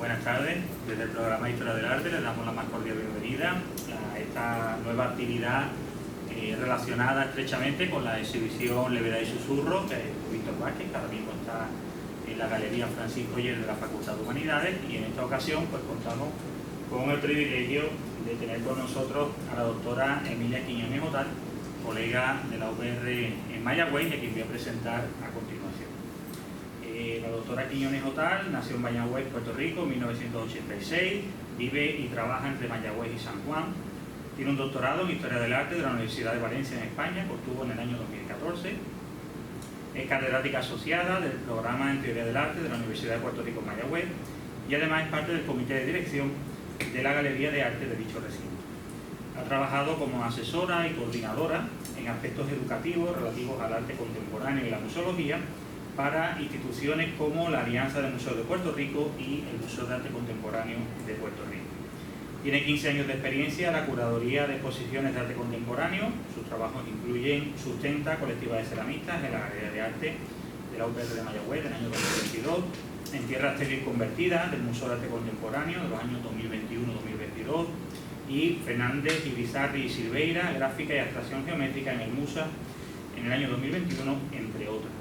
Buenas tardes. Desde el programa Historia del Arte les damos la más cordial bienvenida a esta nueva actividad relacionada estrechamente con la exhibición Levedad y Susurro de Víctor Vázquez, que ahora mismo está en la Galería Francisco Oller de la Facultad de Humanidades, y en esta ocasión pues contamos con el privilegio de tener con nosotros a la doctora Emilia Quiñones Otal, colega de la UPR en Mayagüez, a quien voy a presentar a continuación. La doctora Quiñones Otal nació en Mayagüez, Puerto Rico, en 1986, vive y trabaja entre Mayagüez y San Juan. Tiene un doctorado en Historia del Arte de la Universidad de Valencia en España, que obtuvo en el año 2014. Es catedrática asociada del programa en Teoría del Arte de la Universidad de Puerto Rico en Mayagüez y además es parte del comité de dirección de la Galería de Arte de dicho recinto. Ha trabajado como asesora y coordinadora en aspectos educativos relativos al arte contemporáneo y la museología para instituciones como la Alianza de Museos de Puerto Rico y el Museo de Arte Contemporáneo de Puerto Rico. Tiene 15 años de experiencia en la curaduría de exposiciones de arte contemporáneo. Sus trabajos incluyen Sustenta, colectiva de ceramistas en la Galería de Arte de la UPR de Mayagüez del año 2022, en Tierra Estéril Convertida del Museo de Arte Contemporáneo de los años 2021-2022 y Fernández, Ibizarri y Silveira, gráfica y abstracción geométrica en el MUSA en el año 2021, entre otras.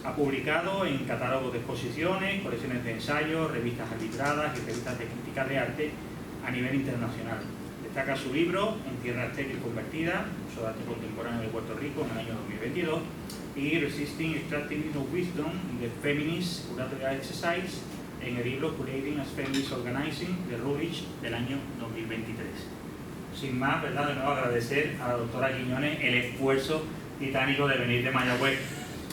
Ha publicado en catálogos de exposiciones, colecciones de ensayos, revistas arbitradas y revistas de crítica de arte a nivel internacional. Destaca su libro En Tierra Estéril Convertida, Museo de Arte Contemporáneo de Puerto Rico en el año 2022, y Resisting Extractivism of Wisdom, The Feminist Curatorial Exercise, en el libro Curating as Feminist Organizing de Routledge del año 2023. Sin más, ¿verdad? De nuevo agradecer a la doctora Quiñones el esfuerzo titánico de venir de Mayagüez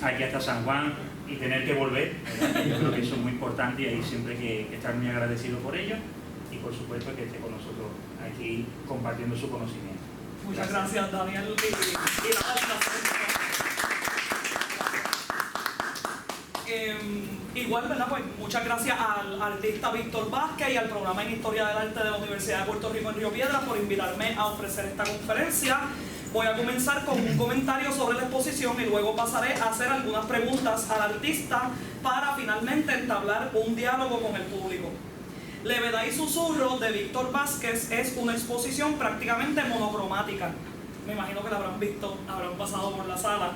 aquí hasta San Juan y tener que volver, ¿verdad? Yo creo que eso es muy importante y hay siempre que estar muy agradecido por ello y por supuesto que esté con nosotros aquí compartiendo su conocimiento. Muchas gracias Daniel. Igual, ¿verdad? Pues muchas gracias al artista Víctor Vázquez y al programa en Historia del Arte de la Universidad de Puerto Rico en Río Piedras por invitarme a ofrecer esta conferencia. Voy a comenzar con un comentario sobre la exposición y luego pasaré a hacer algunas preguntas al artista para finalmente entablar un diálogo con el público. Levedad y Susurro de Víctor Vázquez es una exposición prácticamente monocromática. Me imagino que la habrán visto, habrán pasado por la sala,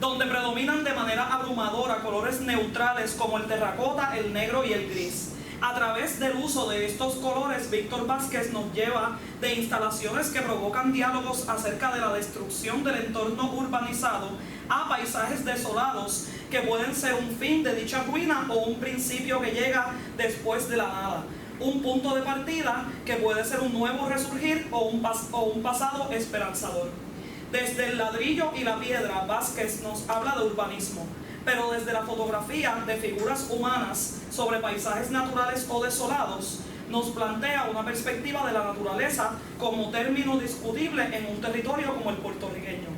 donde predominan de manera abrumadora colores neutrales como el terracota, el negro y el gris. A través del uso de estos colores, Víctor Vázquez nos lleva de instalaciones que provocan diálogos acerca de la destrucción del entorno urbanizado a paisajes desolados que pueden ser un fin de dicha ruina o un principio que llega después de la nada. Un punto de partida que puede ser un nuevo resurgir o un pasado esperanzador. Desde el ladrillo y la piedra, Vázquez nos habla de urbanismo, pero desde la fotografía de figuras humanas sobre paisajes naturales o desolados, nos plantea una perspectiva de la naturaleza como término discutible en un territorio como el puertorriqueño.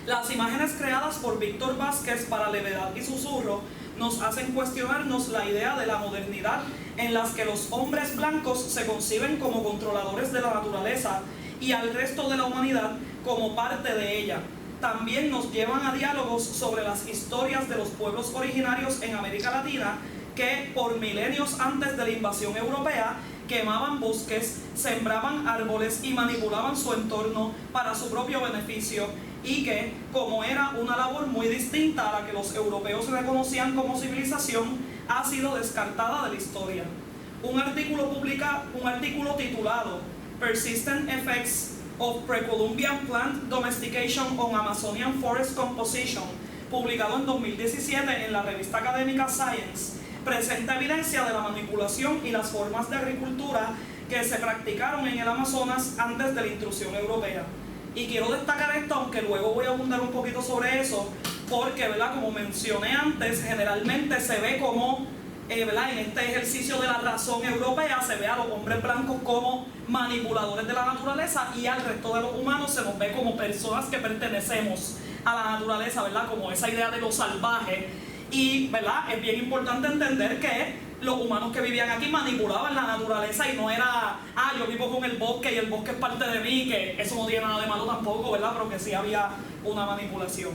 Las imágenes creadas por Víctor Vázquez para Levedad y Susurro nos hacen cuestionarnos la idea de la modernidad en las que los hombres blancos se conciben como controladores de la naturaleza y al resto de la humanidad como parte de ella. También nos llevan a diálogos sobre las historias de los pueblos originarios en América Latina que por milenios antes de la invasión europea quemaban bosques, sembraban árboles y manipulaban su entorno para su propio beneficio y que, como era una labor muy distinta a la que los europeos reconocían como civilización, ha sido descartada de la historia. Un artículo titulado Persistent Effects of Pre-Columbian Plant Domestication on Amazonian Forest Composition, publicado en 2017 en la revista académica Science, presenta evidencia de la manipulación y las formas de agricultura que se practicaron en el Amazonas antes de la intrusión europea. Y quiero destacar esto, aunque luego voy a abundar un poquito sobre eso, porque, ¿verdad?, como mencioné antes, generalmente se ve como, ¿verdad?, en este ejercicio de la razón europea, se ve a los hombres blancos como manipuladores de la naturaleza y al resto de los humanos se nos ve como personas que pertenecemos a la naturaleza, ¿verdad?, como esa idea de lo salvaje. Y, ¿verdad?, es bien importante entender que los humanos que vivían aquí manipulaban la naturaleza y no era, yo vivo con el bosque y el bosque es parte de mí, que eso no tiene nada de malo tampoco, ¿verdad?, pero que sí había una manipulación.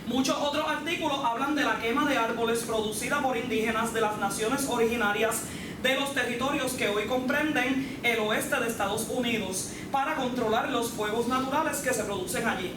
Muchos otros artículos hablan de la quema de árboles producida por indígenas de las naciones originarias de los territorios que hoy comprenden el oeste de Estados Unidos para controlar los fuegos naturales que se producen allí.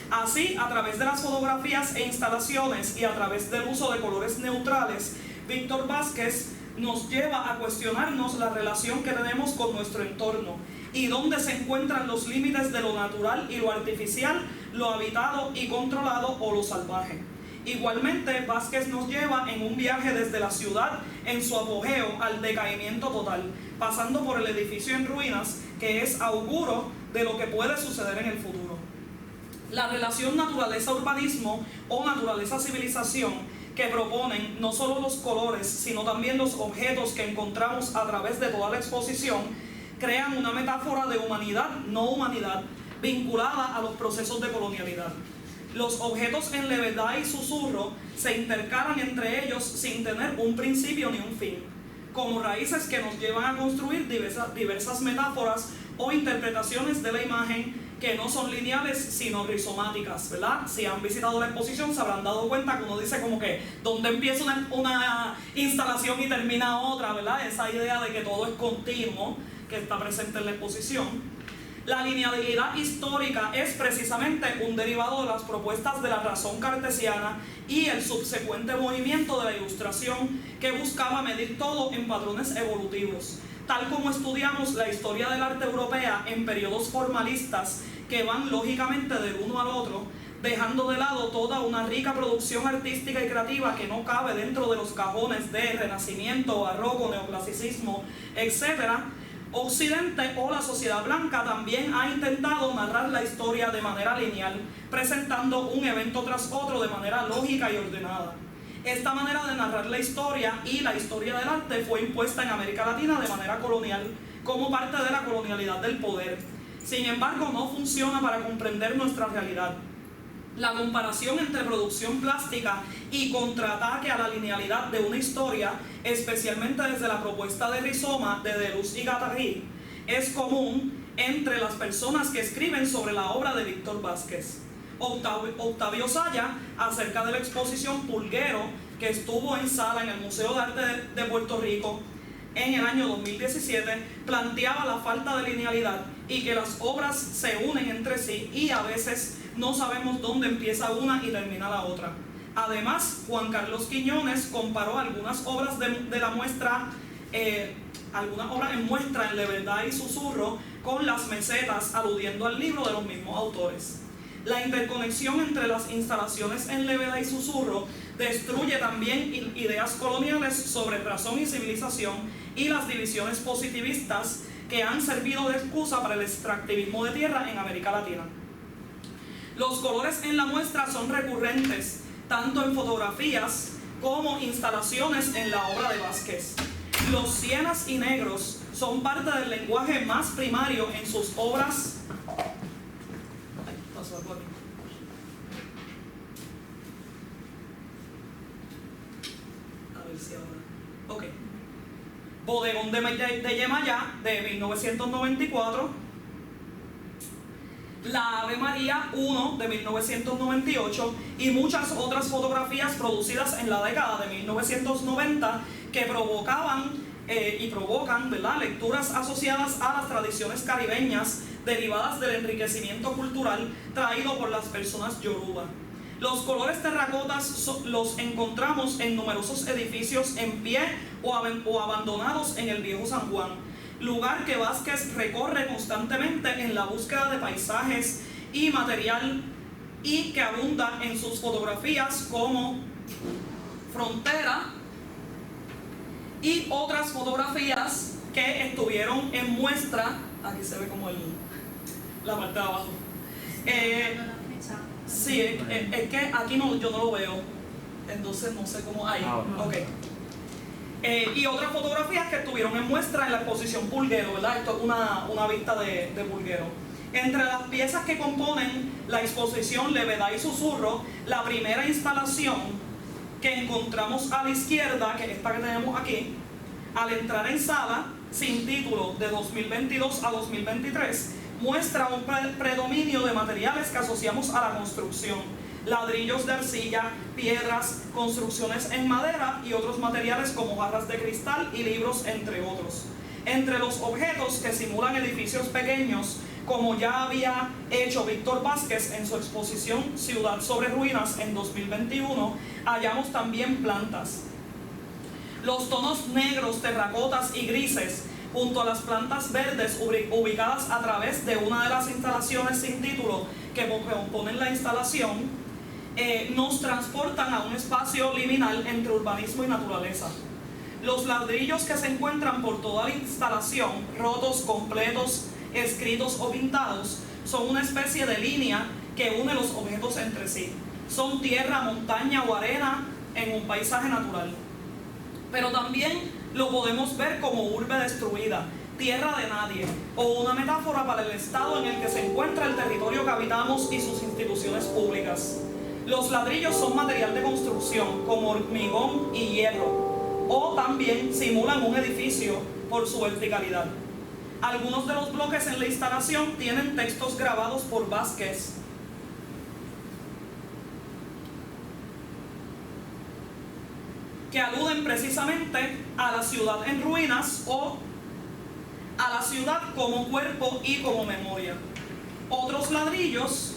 Así, a través de las fotografías e instalaciones y a través del uso de colores neutrales, Víctor Vázquez nos lleva a cuestionarnos la relación que tenemos con nuestro entorno y dónde se encuentran los límites de lo natural y lo artificial, lo habitado y controlado o lo salvaje. Igualmente, Vázquez nos lleva en un viaje desde la ciudad en su apogeo al decaimiento total, pasando por el edificio en ruinas que es auguro de lo que puede suceder en el futuro. La relación naturaleza-urbanismo o naturaleza-civilización que proponen no solo los colores, sino también los objetos que encontramos a través de toda la exposición, crean una metáfora de humanidad, no humanidad, vinculada a los procesos de colonialidad. Los objetos en levedad y susurro se intercalan entre ellos sin tener un principio ni un fin, como raíces que nos llevan a construir diversas metáforas o interpretaciones de la imagen que no son lineales sino rizomáticas, ¿verdad? Si han visitado la exposición se habrán dado cuenta que uno dice como que donde empieza una instalación y termina otra, ¿verdad? Esa idea de que todo es continuo que está presente en la exposición. La linealidad histórica es precisamente un derivado de las propuestas de la razón cartesiana y el subsecuente movimiento de la Ilustración que buscaba medir todo en patrones evolutivos, tal como estudiamos la historia del arte europea en periodos formalistas que van lógicamente del uno al otro, dejando de lado toda una rica producción artística y creativa que no cabe dentro de los cajones de Renacimiento, Barroco, Neoclasicismo, etc. Occidente o la sociedad blanca también ha intentado narrar la historia de manera lineal, presentando un evento tras otro de manera lógica y ordenada. Esta manera de narrar la historia y la historia del arte fue impuesta en América Latina de manera colonial, como parte de la colonialidad del poder. Sin embargo, no funciona para comprender nuestra realidad. La comparación entre producción plástica y contraataque a la linealidad de una historia, especialmente desde la propuesta de Rizoma de Deleuze y Guattari, es común entre las personas que escriben sobre la obra de Víctor Vázquez. Octavio Saya, acerca de la exposición Pulguero, que estuvo en sala en el Museo de Arte de Puerto Rico en el año 2017, planteaba la falta de linealidad y que las obras se unen entre sí y a veces no sabemos dónde empieza una y termina la otra. Además, Juan Carlos Quiñones comparó algunas obras de la muestra, algunas obras en muestra en levedad y susurro con las mesetas, aludiendo al libro de los mismos autores. La interconexión entre las instalaciones en levedad y susurro destruye también ideas coloniales sobre razón y civilización y las divisiones positivistas que han servido de excusa para el extractivismo de tierra en América Latina. Los colores en la muestra son recurrentes, tanto en fotografías como instalaciones en la obra de Vázquez. Los sienas y negros son parte del lenguaje más primario en sus obras. A ver si ahora. Ok. Bodegón de Yemayá, de 1994. La Ave María 1 de 1998 y muchas otras fotografías producidas en la década de 1990 que provocaban y provocan, ¿verdad?, lecturas asociadas a las tradiciones caribeñas derivadas del enriquecimiento cultural traído por las personas yoruba. Los colores terracotas los encontramos en numerosos edificios en pie o abandonados en el viejo San Juan, lugar que Vázquez recorre constantemente en la búsqueda de paisajes y material y que abunda en sus fotografías como Frontera y otras fotografías que estuvieron en muestra. Aquí se ve como la parte de abajo. Sí, es que aquí yo no lo veo, entonces no sé cómo hay. Okay. Y otras fotografías que estuvieron en muestra en la exposición Pulguero, ¿verdad? Esto es una vista de Pulguero. Entre las piezas que componen la exposición Levedad y Susurro, la primera instalación que encontramos a la izquierda, que es esta que tenemos aquí, al entrar en sala, sin título, de 2022 a 2023, muestra un predominio de materiales que asociamos a la construcción. ladrillos de arcilla, piedras, construcciones en madera y otros materiales como barras de cristal y libros, entre otros. Entre los objetos que simulan edificios pequeños, como ya había hecho Víctor Vázquez en su exposición Ciudad sobre Ruinas en 2021, hallamos también plantas. Los tonos negros, terracotas y grises, junto a las plantas verdes ubicadas a través de una de las instalaciones sin título que componen la instalación, nos transportan a un espacio liminal entre urbanismo y naturaleza. Los ladrillos que se encuentran por toda la instalación, rotos, completos, escritos o pintados, son una especie de línea que une los objetos entre sí. Son tierra, montaña o arena en un paisaje natural. Pero también lo podemos ver como urbe destruida, tierra de nadie, o una metáfora para el estado en el que se encuentra el territorio que habitamos y sus instituciones públicas. Los ladrillos son material de construcción, como hormigón y hierro, o también simulan un edificio por su verticalidad. Algunos de los bloques en la instalación tienen textos grabados por Vázquez, que aluden precisamente a la ciudad en ruinas o a la ciudad como cuerpo y como memoria. Otros ladrillos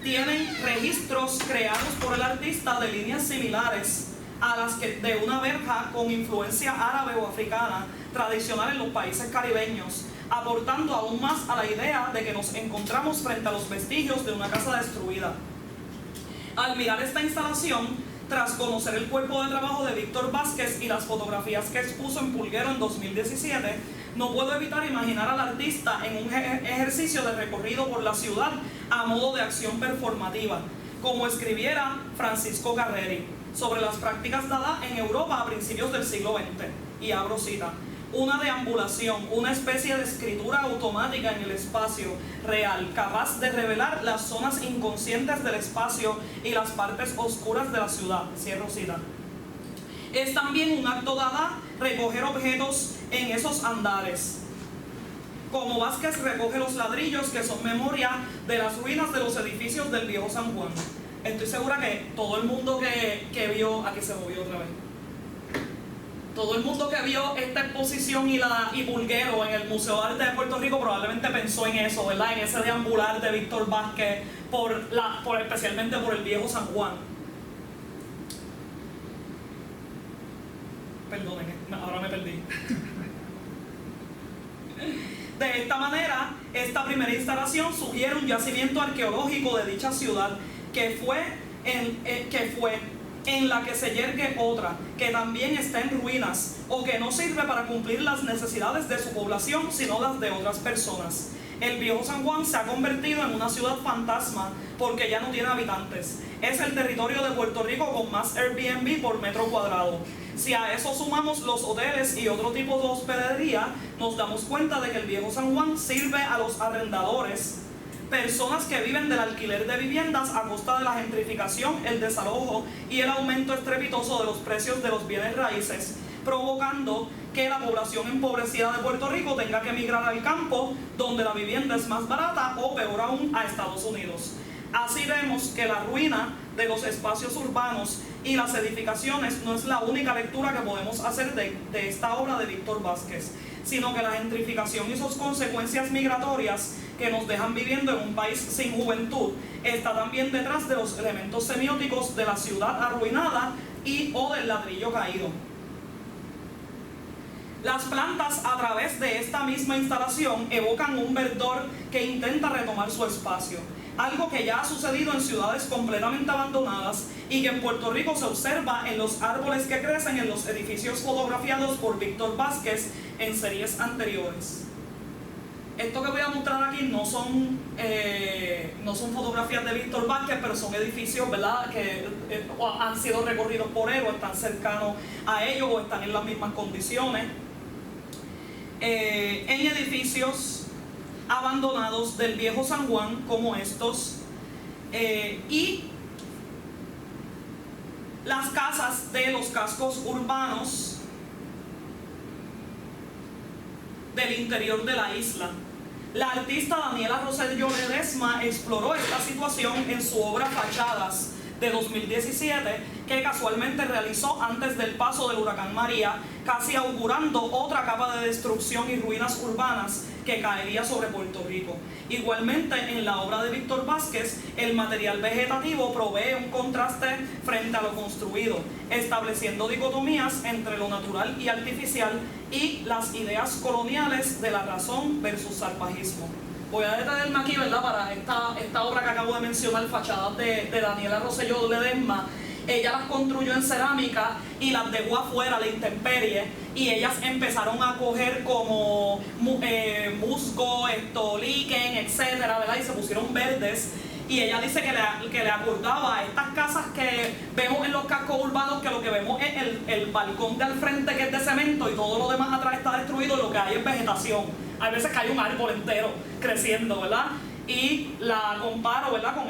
tienen registros creados por el artista de líneas similares a las que de una verja con influencia árabe o africana tradicional en los países caribeños, aportando aún más a la idea de que nos encontramos frente a los vestigios de una casa destruida. Al mirar esta instalación, tras conocer el cuerpo de trabajo de Víctor Vázquez y las fotografías que expuso en Pulguero en 2017, no puedo evitar imaginar al artista en un ejercicio de recorrido por la ciudad a modo de acción performativa, como escribiera Francisco Carreri sobre las prácticas Dada en Europa a principios del siglo XX, y abro cita: una deambulación, una especie de escritura automática en el espacio real, capaz de revelar las zonas inconscientes del espacio y las partes oscuras de la ciudad. Cierro cita. Es también un acto Dada recoger objetos en esos andares, como Vázquez recoge los ladrillos que son memoria de las ruinas de los edificios del viejo San Juan. Estoy segura que todo el mundo que vio... Aquí se movió otra vez. Todo el mundo que vio esta exposición y Pulguero en el Museo de Arte de Puerto Rico probablemente pensó en eso, ¿verdad? En ese deambular de Víctor Vázquez, especialmente por el viejo San Juan. Perdonen, ahora me perdí. De esta manera, esta primera instalación sugiere un yacimiento arqueológico de dicha ciudad que fue en la que se yergue otra, que también está en ruinas, o que no sirve para cumplir las necesidades de su población, sino las de otras personas. El viejo San Juan se ha convertido en una ciudad fantasma porque ya no tiene habitantes. Es el territorio de Puerto Rico con más Airbnb por metro cuadrado. Si a eso sumamos los hoteles y otro tipo de hospedería, nos damos cuenta de que el viejo San Juan sirve a los arrendadores, personas que viven del alquiler de viviendas a costa de la gentrificación, el desalojo y el aumento estrepitoso de los precios de los bienes raíces, provocando que la población empobrecida de Puerto Rico tenga que emigrar al campo, donde la vivienda es más barata, o peor aún, a Estados Unidos. Así vemos que la ruina de los espacios urbanos y las edificaciones no es la única lectura que podemos hacer de esta obra de Víctor Vázquez, sino que la gentrificación y sus consecuencias migratorias que nos dejan viviendo en un país sin juventud está también detrás de los elementos semióticos de la ciudad arruinada o del ladrillo caído. Las plantas a través de esta misma instalación evocan un verdor que intenta retomar su espacio, algo que ya ha sucedido en ciudades completamente abandonadas y que en Puerto Rico se observa en los árboles que crecen en los edificios fotografiados por Víctor Vázquez en series anteriores. Esto que voy a mostrar aquí no son fotografías de Víctor Vázquez, pero son edificios, ¿verdad?, que han sido recorridos por él o están cercanos a ellos o están en las mismas condiciones. En edificios abandonados del viejo San Juan como estos, y las casas de los cascos urbanos del interior de la isla. La artista Daniela Rosselló Ledesma exploró esta situación en su obra Fachadas, de 2017 que casualmente realizó antes del paso del huracán María, casi augurando otra capa de destrucción y ruinas urbanas que caería sobre Puerto Rico. Igualmente, en la obra de Víctor Vázquez, el material vegetativo provee un contraste frente a lo construido, estableciendo dicotomías entre lo natural y artificial y las ideas coloniales de la razón versus salvajismo. Voy a detenerme aquí, ¿verdad?, para esta obra que acabo de mencionar, Fachadas de Daniela Rosselló Ledesma. Ella las construyó en cerámica y las dejó afuera a la intemperie, y ellas empezaron a coger como musgo, líquen, etcétera, ¿verdad? Y se pusieron verdes. Y ella dice que le acordaba a estas casas que vemos en los cascos urbanos, que lo que vemos es el balcón de al frente, que es de cemento, y todo lo demás atrás está destruido, y lo que hay es vegetación. Hay veces que hay un árbol entero creciendo, ¿verdad? Y la comparo, ¿verdad?, con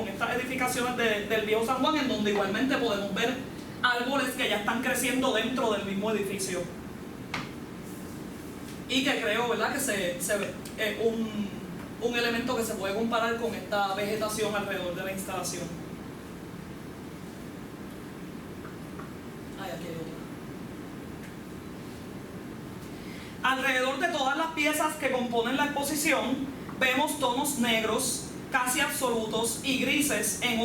estas edificaciones del viejo San Juan, en donde igualmente podemos ver árboles que ya están creciendo dentro del mismo edificio. Y que creo, ¿verdad?, que se ve un elemento que se puede comparar con esta vegetación alrededor de la instalación. Ay, aquí hay otra. Alrededor de todas las piezas que componen la exposición, vemos tonos negros casi absolutos y grises en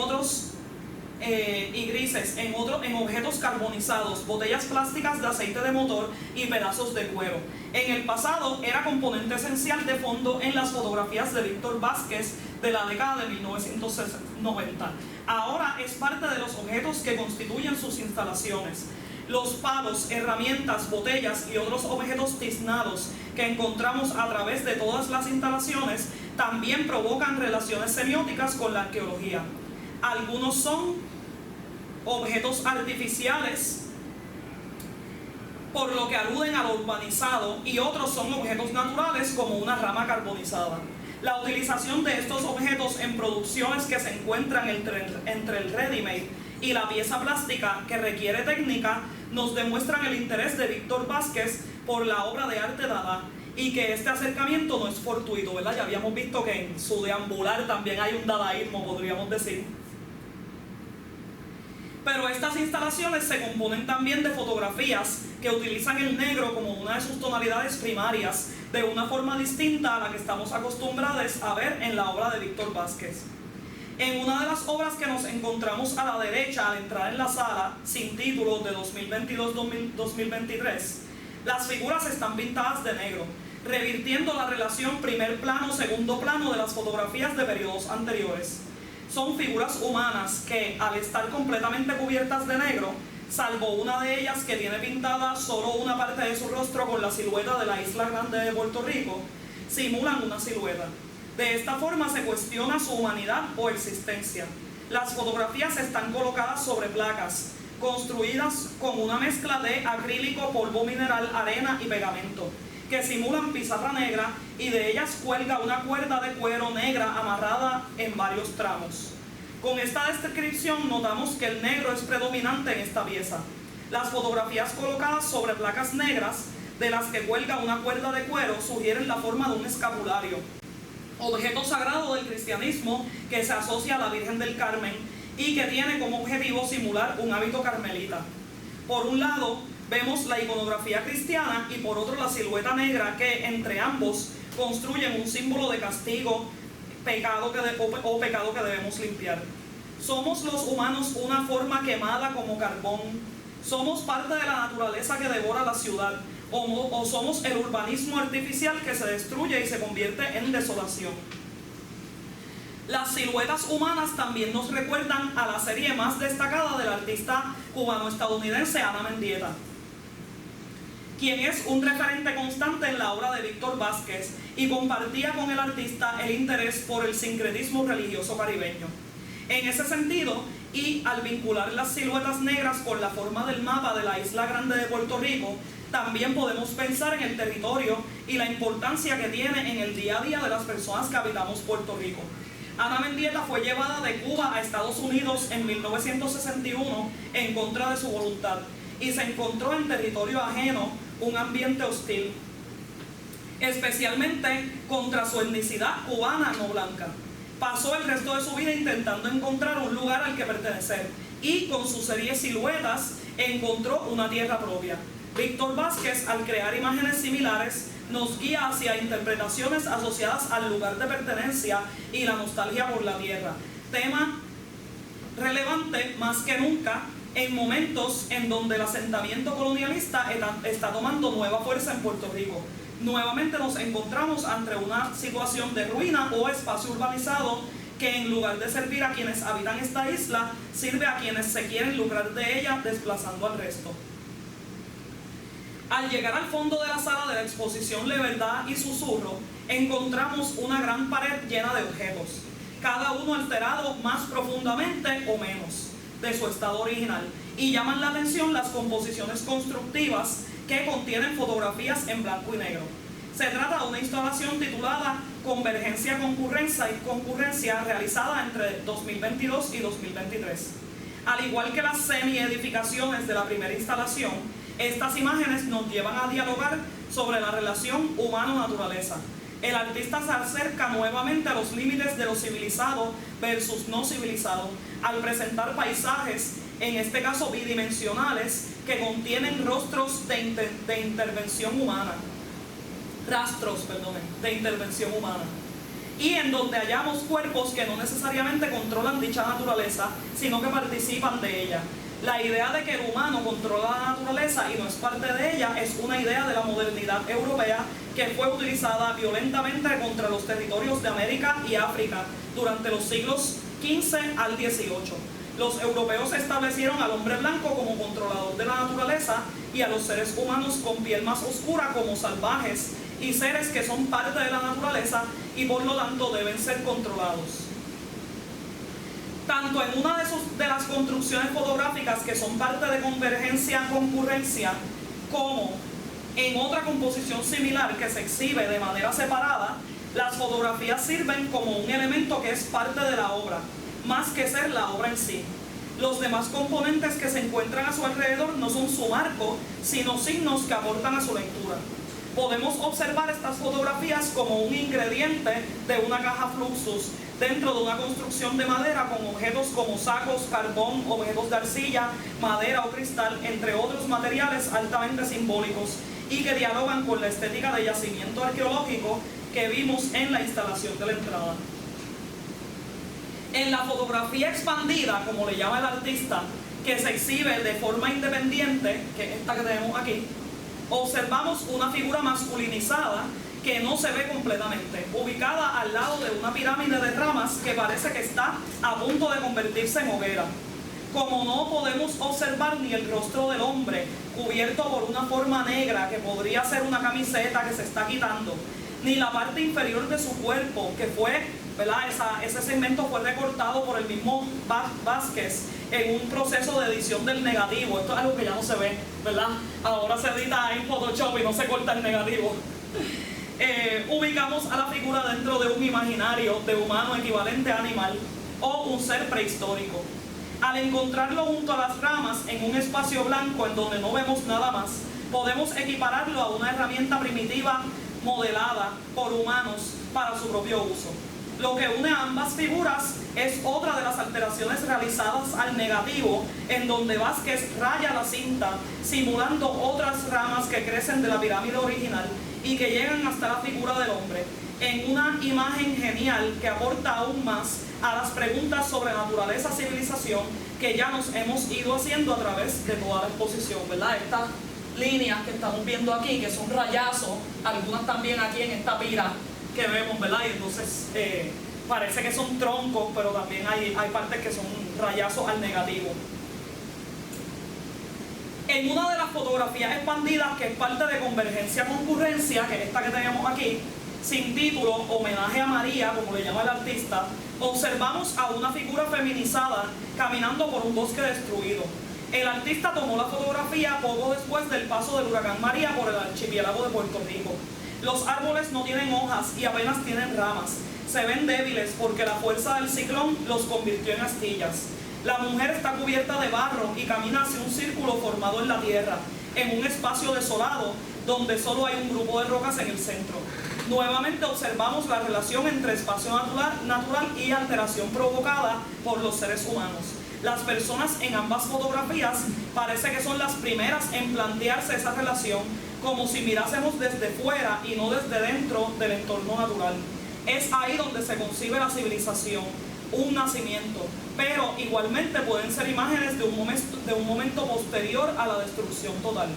objetos carbonizados, botellas plásticas de aceite de motor y pedazos de cuero. En el pasado era componente esencial de fondo en las fotografías de Víctor Vázquez de la década de 1990. Ahora es parte de los objetos que constituyen sus instalaciones. Los palos, herramientas, botellas y otros objetos tiznados que encontramos a través de todas las instalaciones también provocan relaciones semióticas con la arqueología. Algunos son objetos artificiales, por lo que aluden a lo urbanizado, y otros son objetos naturales, como una rama carbonizada. La utilización de estos objetos en producciones que se encuentran entre el ready-made y la pieza plástica, que requiere técnica, nos demuestran el interés de Víctor Vázquez por la obra de arte dada, y que este acercamiento no es fortuito, ¿verdad? Ya habíamos visto que en su deambular también hay un dadaísmo, podríamos decir. Pero estas instalaciones se componen también de fotografías que utilizan el negro como una de sus tonalidades primarias, de una forma distinta a la que estamos acostumbrados a ver en la obra de Víctor Vázquez. En una de las obras que nos encontramos a la derecha al entrar en la sala, sin título, de 2022-2023, las figuras están pintadas de negro, revirtiendo la relación primer plano-segundo plano de las fotografías de periodos anteriores. Son figuras humanas que, al estar completamente cubiertas de negro, salvo una de ellas que tiene pintada solo una parte de su rostro con la silueta de la Isla Grande de Puerto Rico, simulan una silueta. De esta forma se cuestiona su humanidad o existencia. Las fotografías están colocadas sobre placas, construidas con una mezcla de acrílico, polvo mineral, arena y pegamento, que simulan pizarra negra, y de ellas cuelga una cuerda de cuero negra amarrada en varios tramos. Con esta descripción notamos que el negro es predominante en esta pieza. Las fotografías colocadas sobre placas negras, de las que cuelga una cuerda de cuero, sugieren la forma de un escapulario, objeto sagrado del cristianismo que se asocia a la Virgen del Carmen y que tiene como objetivo simular un hábito carmelita. Por un lado vemos la iconografía cristiana, y por otro la silueta negra, que entre ambos construyen un símbolo de castigo, pecado que debemos limpiar. ¿Somos los humanos una forma quemada como carbón? ¿Somos parte de la naturaleza que devora la ciudad? ¿O somos el urbanismo artificial que se destruye y se convierte en desolación? Las siluetas humanas también nos recuerdan a la serie más destacada del artista cubano-estadounidense Ana Mendieta, quien es un referente constante en la obra de Víctor Vázquez y compartía con el artista el interés por el sincretismo religioso caribeño. En ese sentido, y al vincular las siluetas negras con la forma del mapa de la Isla Grande de Puerto Rico, también podemos pensar en el territorio y la importancia que tiene en el día a día de las personas que habitamos Puerto Rico. Ana Mendieta fue llevada de Cuba a Estados Unidos en 1961 en contra de su voluntad, y se encontró en territorio ajeno un ambiente hostil, especialmente contra su etnicidad cubana no blanca. Pasó el resto de su vida intentando encontrar un lugar al que pertenecer y con su serie Siluetas encontró una tierra propia. Víctor Vázquez, al crear imágenes similares, nos guía hacia interpretaciones asociadas al lugar de pertenencia y la nostalgia por la tierra, tema relevante más que nunca en momentos en donde el asentamiento colonialista está tomando nueva fuerza en Puerto Rico. Nuevamente nos encontramos ante una situación de ruina o espacio urbanizado que, en lugar de servir a quienes habitan esta isla, sirve a quienes se quieren lucrar de ella desplazando al resto. Al llegar al fondo de la sala de la exposición La Verdad y Susurro, encontramos una gran pared llena de objetos, cada uno alterado más profundamente o menos de su estado original, y llaman la atención las composiciones constructivas que contienen fotografías en blanco y negro. Se trata de una instalación titulada Convergencia, Concurrencia, realizada entre 2022 y 2023. Al igual que las semi-edificaciones de la primera instalación, estas imágenes nos llevan a dialogar sobre la relación humano-naturaleza. El artista se acerca nuevamente a los límites de lo civilizado versus no civilizado, al presentar paisajes, en este caso bidimensionales, que contienen rastros de intervención humana, y en donde hallamos cuerpos que no necesariamente controlan dicha naturaleza, sino que participan de ella. La idea de que el humano controla la naturaleza y no es parte de ella es una idea de la modernidad europea que fue utilizada violentamente contra los territorios de América y África durante los siglos XV al XVIII. Los europeos establecieron al hombre blanco como controlador de la naturaleza y a los seres humanos con piel más oscura como salvajes y seres que son parte de la naturaleza y por lo tanto deben ser controlados. Tanto en una de las construcciones fotográficas que son parte de Convergencia, Concurrencia, como en otra composición similar que se exhibe de manera separada, las fotografías sirven como un elemento que es parte de la obra, más que ser la obra en sí. Los demás componentes que se encuentran a su alrededor no son su marco, sino signos que aportan a su lectura. Podemos observar estas fotografías como un ingrediente de una caja Fluxus dentro de una construcción de madera con objetos como sacos, carbón, objetos de arcilla, madera o cristal, entre otros materiales altamente simbólicos y que dialogan con la estética de yacimiento arqueológico que vimos en la instalación de la entrada. En la fotografía expandida, como le llama el artista, que se exhibe de forma independiente, que es esta que tenemos aquí, observamos una figura masculinizada que no se ve completamente, ubicada al lado de una pirámide de ramas que parece que está a punto de convertirse en hoguera. Como no podemos observar ni el rostro del hombre, cubierto por una forma negra que podría ser una camiseta que se está quitando, ni la parte inferior de su cuerpo, que fue, ¿verdad? Ese segmento fue recortado por el mismo Vázquez en un proceso de edición del negativo. Esto es algo que ya no se ve, ¿verdad? Ahora se edita en Photoshop y no se corta el negativo. Ubicamos a la figura dentro de un imaginario de humano equivalente a animal o un ser prehistórico. Al encontrarlo junto a las ramas en un espacio blanco en donde no vemos nada más, podemos equipararlo a una herramienta primitiva modelada por humanos para su propio uso. Lo que une a ambas figuras es otra de las alteraciones realizadas al negativo, en donde Vázquez raya la cinta, simulando otras ramas que crecen de la pirámide original y que llegan hasta la figura del hombre, en una imagen genial que aporta aún más a las preguntas sobre naturaleza, civilización, que ya nos hemos ido haciendo a través de toda la exposición, ¿verdad? Estas líneas que estamos viendo aquí, que son rayazos, algunas también aquí en esta pira que vemos, ¿verdad? Y entonces parece que son troncos, pero también hay partes que son rayazos al negativo. En una de las fotografías expandidas, que es parte de Convergencia Concurrencia, que es esta que tenemos aquí, sin título, Homenaje a María, como le llama el artista, observamos a una figura feminizada caminando por un bosque destruido. El artista tomó la fotografía poco después del paso del huracán María por el archipiélago de Puerto Rico. Los árboles no tienen hojas y apenas tienen ramas. Se ven débiles porque la fuerza del ciclón los convirtió en astillas. La mujer está cubierta de barro y camina hacia un círculo formado en la tierra. en un espacio desolado donde solo hay un grupo de rocas en el centro. Nuevamente observamos la relación entre espacio natural y alteración provocada por los seres humanos. Las personas en ambas fotografías parece que son las primeras en plantearse esa relación, como si mirásemos desde fuera y no desde dentro del entorno natural. Es ahí donde se concibe la civilización, un nacimiento, pero igualmente pueden ser imágenes de un momento posterior a la destrucción total.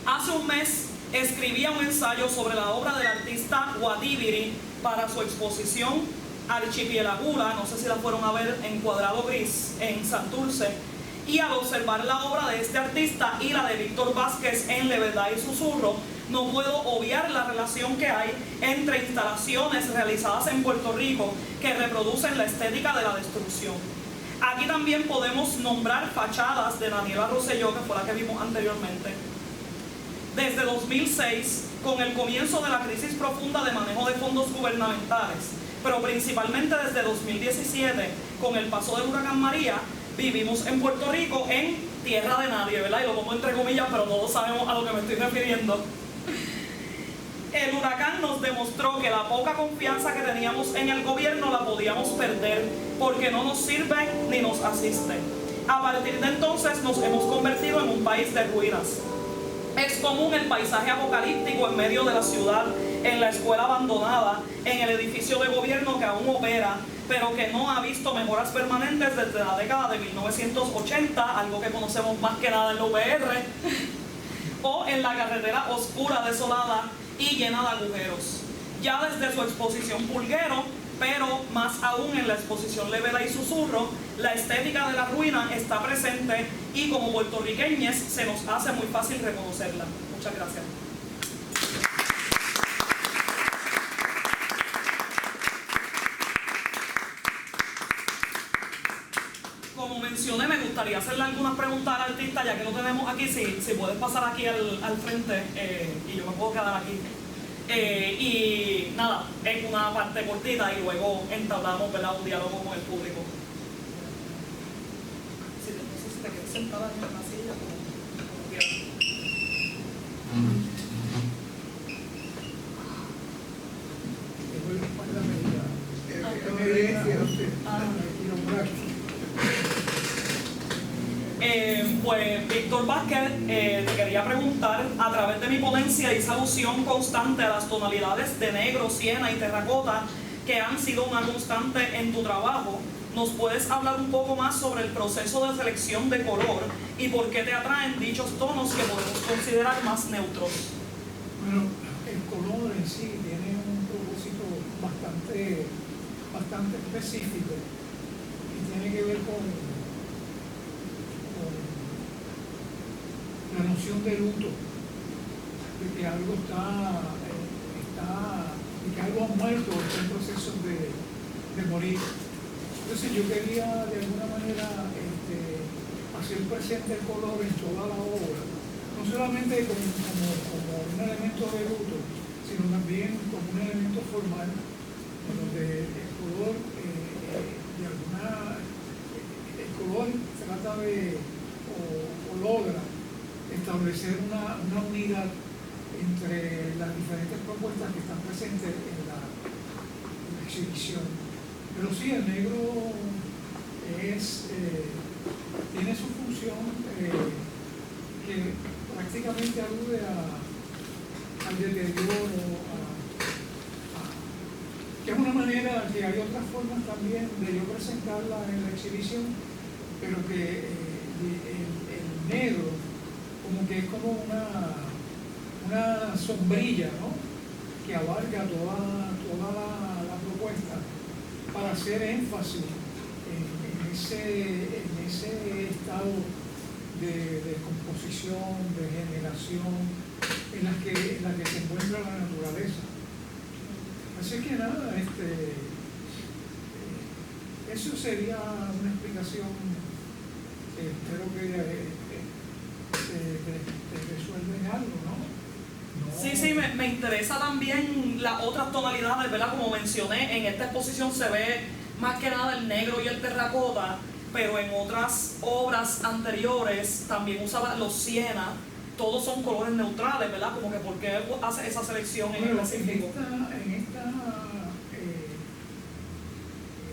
Hace un mes escribía un ensayo sobre la obra del artista Wadibiri para su exposición Archipielagula, no sé si la fueron a ver en Cuadrado Gris, en Santurce, y al observar la obra de este artista y la de Víctor Vázquez en Levedad y Susurro, no puedo obviar la relación que hay entre instalaciones realizadas en Puerto Rico que reproducen la estética de la destrucción. Aquí también podemos nombrar fachadas de Daniela Rosselló, que fue la que vimos anteriormente. Desde 2006, con el comienzo de la crisis profunda de manejo de fondos gubernamentales, pero principalmente desde 2017, con el paso del huracán María, vivimos en Puerto Rico en tierra de nadie, ¿verdad? Y lo pongo entre comillas, pero todos sabemos a lo que me estoy refiriendo. El huracán nos demostró que la poca confianza que teníamos en el gobierno la podíamos perder porque no nos sirve ni nos asiste. A partir de entonces nos hemos convertido en un país de ruinas. Es común el paisaje apocalíptico en medio de la ciudad, en la escuela abandonada, en el edificio de gobierno que aún opera, pero que no ha visto mejoras permanentes desde la década de 1980, algo que conocemos más que nada en la UPR, o en la carretera oscura, desolada y llena de agujeros. Ya desde su exposición Pulguero, pero más aún en la exposición Levedad y Susurro, la estética de la ruina está presente y como puertorriqueños se nos hace muy fácil reconocerla. Muchas gracias. Como mencioné, me gustaría hacerle algunas preguntas al artista, ya que lo tenemos aquí. Si puedes pasar aquí al frente y yo me puedo quedar aquí. Y nada, es una parte cortita y luego entablamos, ¿verdad?, un diálogo con el público. No sé si te quieres sentar en la silla como quieras. Pues Víctor Vázquez, te quería preguntar, a través de mi ponencia hice alusión constante a las tonalidades de negro, siena y terracota que han sido una constante en tu trabajo. ¿Nos puedes hablar un poco más sobre el proceso de selección de color y por qué te atraen dichos tonos que podemos considerar más neutros? Bueno, el color en sí tiene un propósito bastante específico y tiene que ver con la noción de luto, de que algo de que algo ha muerto, está en proceso de morir. Entonces yo quería de alguna manera hacer presente el color en toda la obra, no solamente como un elemento de luto, sino también como un elemento formal, en donde el color trata de o logra establecer una unidad entre las diferentes propuestas que están presentes en la exhibición. Pero sí, el negro tiene su función que prácticamente alude al deterioro, que es una manera, que hay otras formas también de yo presentarla en la exhibición, pero que el negro como que es como una sombrilla, ¿no?, que abarca toda la propuesta para hacer énfasis en ese estado de composición, de generación en la que se encuentra la naturaleza. Así que nada, eso sería una explicación que espero que te resuelven algo, ¿no? Sí, me interesa también las otras tonalidades, ¿verdad? Como mencioné, en esta exposición se ve más que nada el negro y el terracota, pero en otras obras anteriores también usaba los siena. Todos son colores neutrales, ¿verdad? Como que ¿por qué hace esa selección en específico? En esta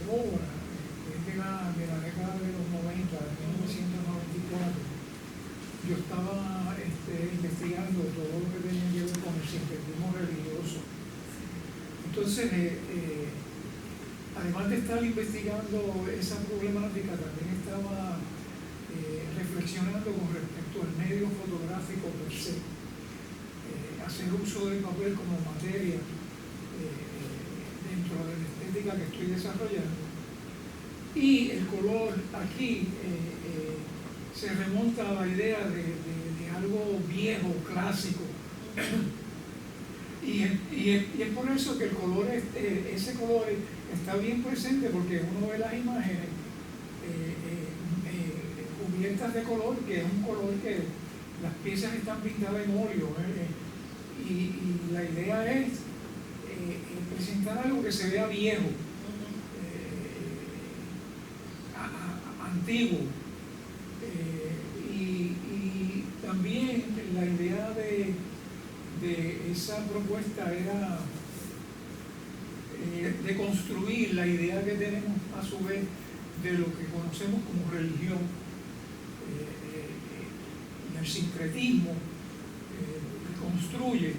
obra, que es de la década de los 90, de 1994, yo estaba investigando todo lo que tenía que ver con el sincretismo religioso. Entonces, además de estar investigando esa problemática, también estaba reflexionando con respecto al medio fotográfico per se, hacer uso del papel como materia dentro de la estética que estoy desarrollando. Y el color aquí se remonta a la idea de algo viejo, clásico. Y es por eso que el color, ese color está bien presente, porque uno ve las imágenes cubiertas de color, que es un color que las piezas están pintadas en óleo, y la idea es presentar algo que se vea viejo, antiguo, y también la idea de esa propuesta era de construir la idea que tenemos a su vez de lo que conocemos como religión, y el sincretismo construye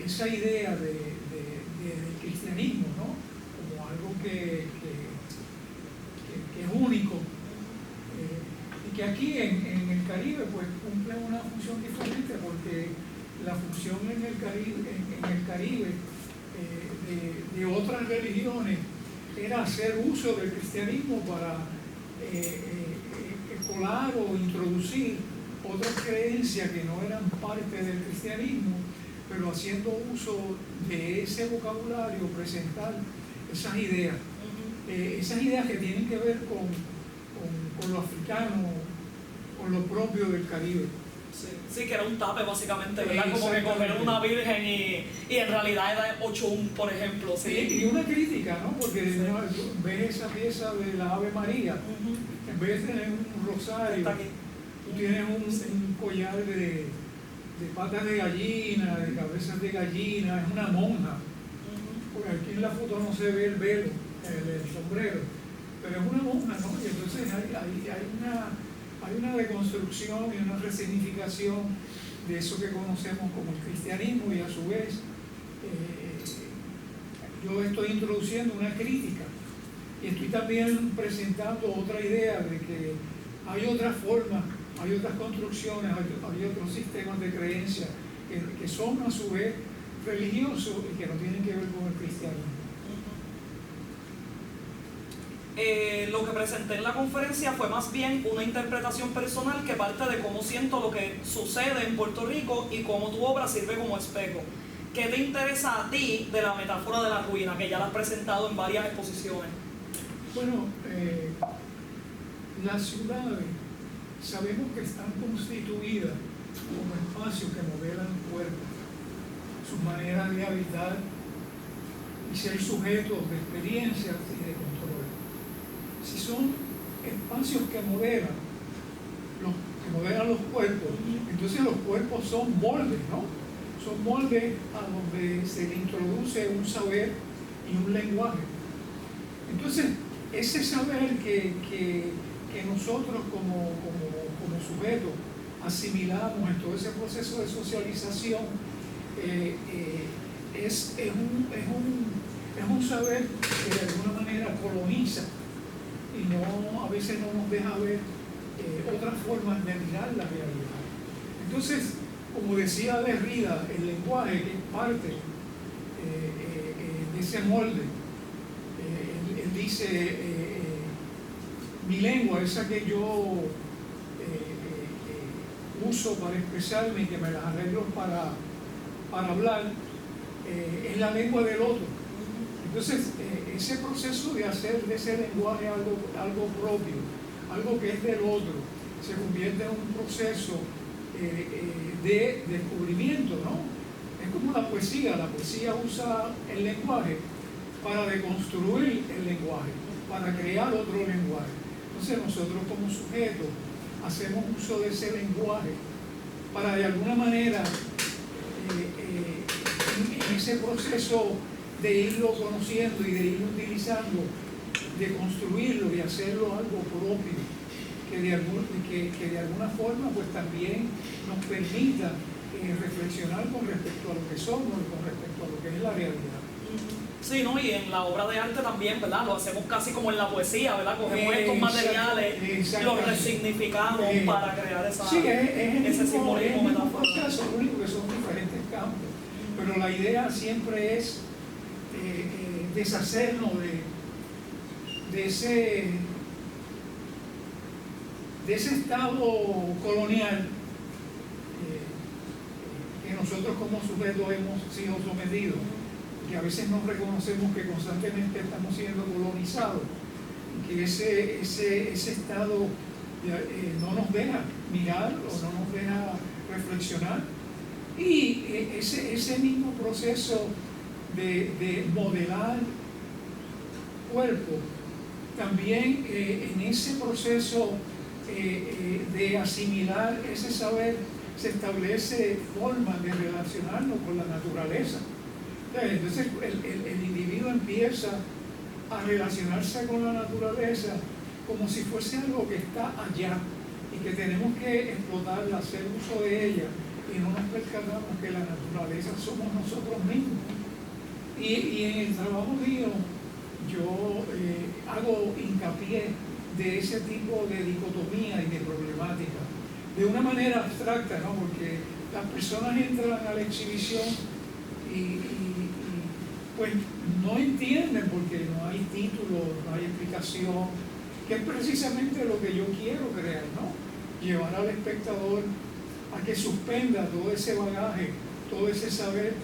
esa idea del cristianismo, ¿no? Como algo que es único, y que aquí en el Caribe pues cumple una función diferente, porque la función en el Caribe de otras religiones era hacer uso del cristianismo para colar o introducir otras creencias que no eran parte del cristianismo, pero haciendo uso de ese vocabulario, presentar esas ideas. Esas ideas que tienen que ver con lo africano, con lo propio del Caribe. Sí, que era un tape básicamente, ¿verdad? Como que coger una virgen y en realidad era Ochum, por ejemplo. Sí. Y una crítica, ¿no? Porque ves esa pieza de la Ave María, en vez de tener un rosario, tú tienes un collar de patas de gallina, de cabezas de gallina, es una monja. Porque aquí en la foto no se ve el velo, el sombrero, pero es una monja, ¿no? Y entonces hay una deconstrucción y una resignificación de eso que conocemos como el cristianismo, y a su vez yo estoy introduciendo una crítica y estoy también presentando otra idea de que hay otras formas, hay otras construcciones, hay otros sistemas de creencia que son a su vez religiosos y que no tienen que ver con el cristianismo. Lo que presenté en la conferencia fue más bien una interpretación personal que parte de cómo siento lo que sucede en Puerto Rico y cómo tu obra sirve como espejo. ¿Qué te interesa a ti de la metáfora de la ruina, que ya la has presentado en varias exposiciones? Bueno, las ciudades sabemos que están constituidas como espacios que modelan cuerpos, sus maneras de habitar y ser sujetos de experiencias y de control. Si son espacios que modelan los cuerpos, entonces los cuerpos son moldes, ¿no? Son moldes a donde se le introduce un saber y un lenguaje. Entonces, ese saber que nosotros como sujetos asimilamos en todo ese proceso de socialización, es un saber que de alguna manera coloniza y a veces no nos deja ver otras formas de mirar la realidad. Entonces, como decía Derrida, el lenguaje, que es parte de ese molde, él dice, mi lengua, esa que yo uso para expresarme y que me las arreglo para hablar, es la lengua del otro. Entonces, ese proceso de hacer de ese lenguaje algo propio, algo que es del otro, se convierte en un proceso de descubrimiento, ¿no? Es como la poesía usa el lenguaje para deconstruir el lenguaje. para crear otro lenguaje. Entonces nosotros como sujetos hacemos uso de ese lenguaje para de alguna manera en ese proceso de irlo conociendo y de irlo utilizando, de construirlo y hacerlo algo propio, que de alguna forma pues también nos permita reflexionar con respecto a lo que somos y con respecto a lo que es la realidad. Sí, ¿no? Y en la obra de arte también, ¿verdad? Lo hacemos casi como en la poesía, ¿verdad? Cogemos estos materiales, los resignificamos para crear esa, sí, ese simbolismo metafórico. Son lo único que son diferentes campos, pero la idea siempre es deshacernos de ese estado colonial que nosotros como sujetos hemos sido sometidos, que a veces no reconocemos que constantemente estamos siendo colonizados, que ese estado no nos deja mirar o no nos deja reflexionar, y ese mismo proceso de modelar cuerpo, también en ese proceso de asimilar ese saber se establece formas de relacionarnos con la naturaleza. Entonces el individuo empieza a relacionarse con la naturaleza como si fuese algo que está allá y que tenemos que explotarla, hacer uso de ella, y no nos percatamos que la naturaleza somos nosotros mismos. Y en el trabajo mío yo hago hincapié de ese tipo de dicotomía y de problemática, de una manera abstracta, ¿no? Porque las personas entran a la exhibición y pues no entienden, porque no hay título, no hay explicación, que es precisamente lo que yo quiero crear, ¿no? Llevar al espectador a que suspenda todo ese bagaje, todo ese saber,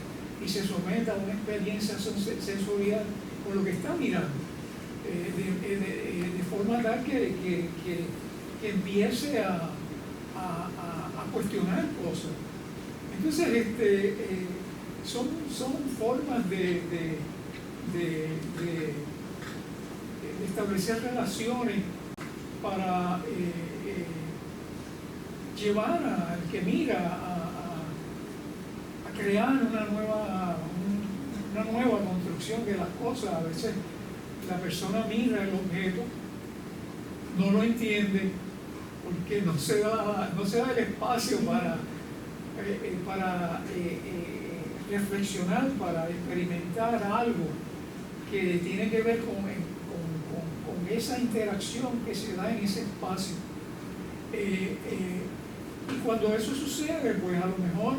y se someta a una experiencia sensorial con lo que está mirando, de forma tal que empiece a cuestionar cosas. Entonces, son formas de establecer relaciones para llevar al que mira a crear una nueva construcción de las cosas. A veces la persona mira el objeto, no lo entiende, porque no se da el espacio para reflexionar, para experimentar algo que tiene que ver con esa interacción que se da en ese espacio. Y cuando eso sucede, pues a lo mejor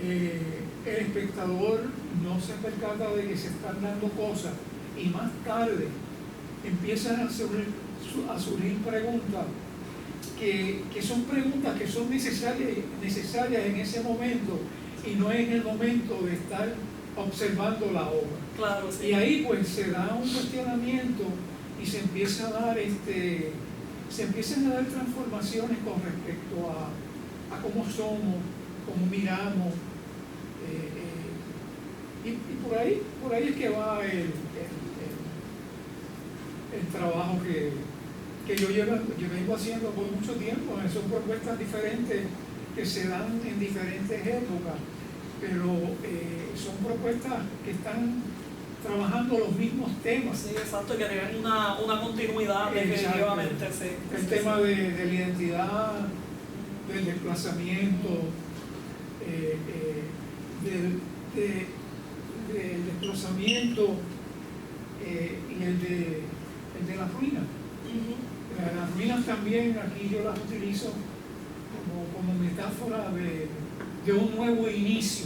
el espectador no se percata de que se están dando cosas, y más tarde empiezan a surgir preguntas que son preguntas que son necesarias en ese momento, y no en el momento de estar observando la obra. Claro, sí. Y ahí pues se da un cuestionamiento y se empiezan a dar transformaciones con respecto a cómo somos, cómo miramos, y por ahí es que va el trabajo que yo vengo haciendo por mucho tiempo. Son propuestas diferentes que se dan en diferentes épocas, pero son propuestas que están trabajando los mismos temas. Sí, exacto, que tengan una continuidad, definitivamente. Sí. El tema de la identidad, del desplazamiento, del desplazamiento y el de la ruina. Las ruinas también aquí yo las utilizo como metáfora de un nuevo inicio.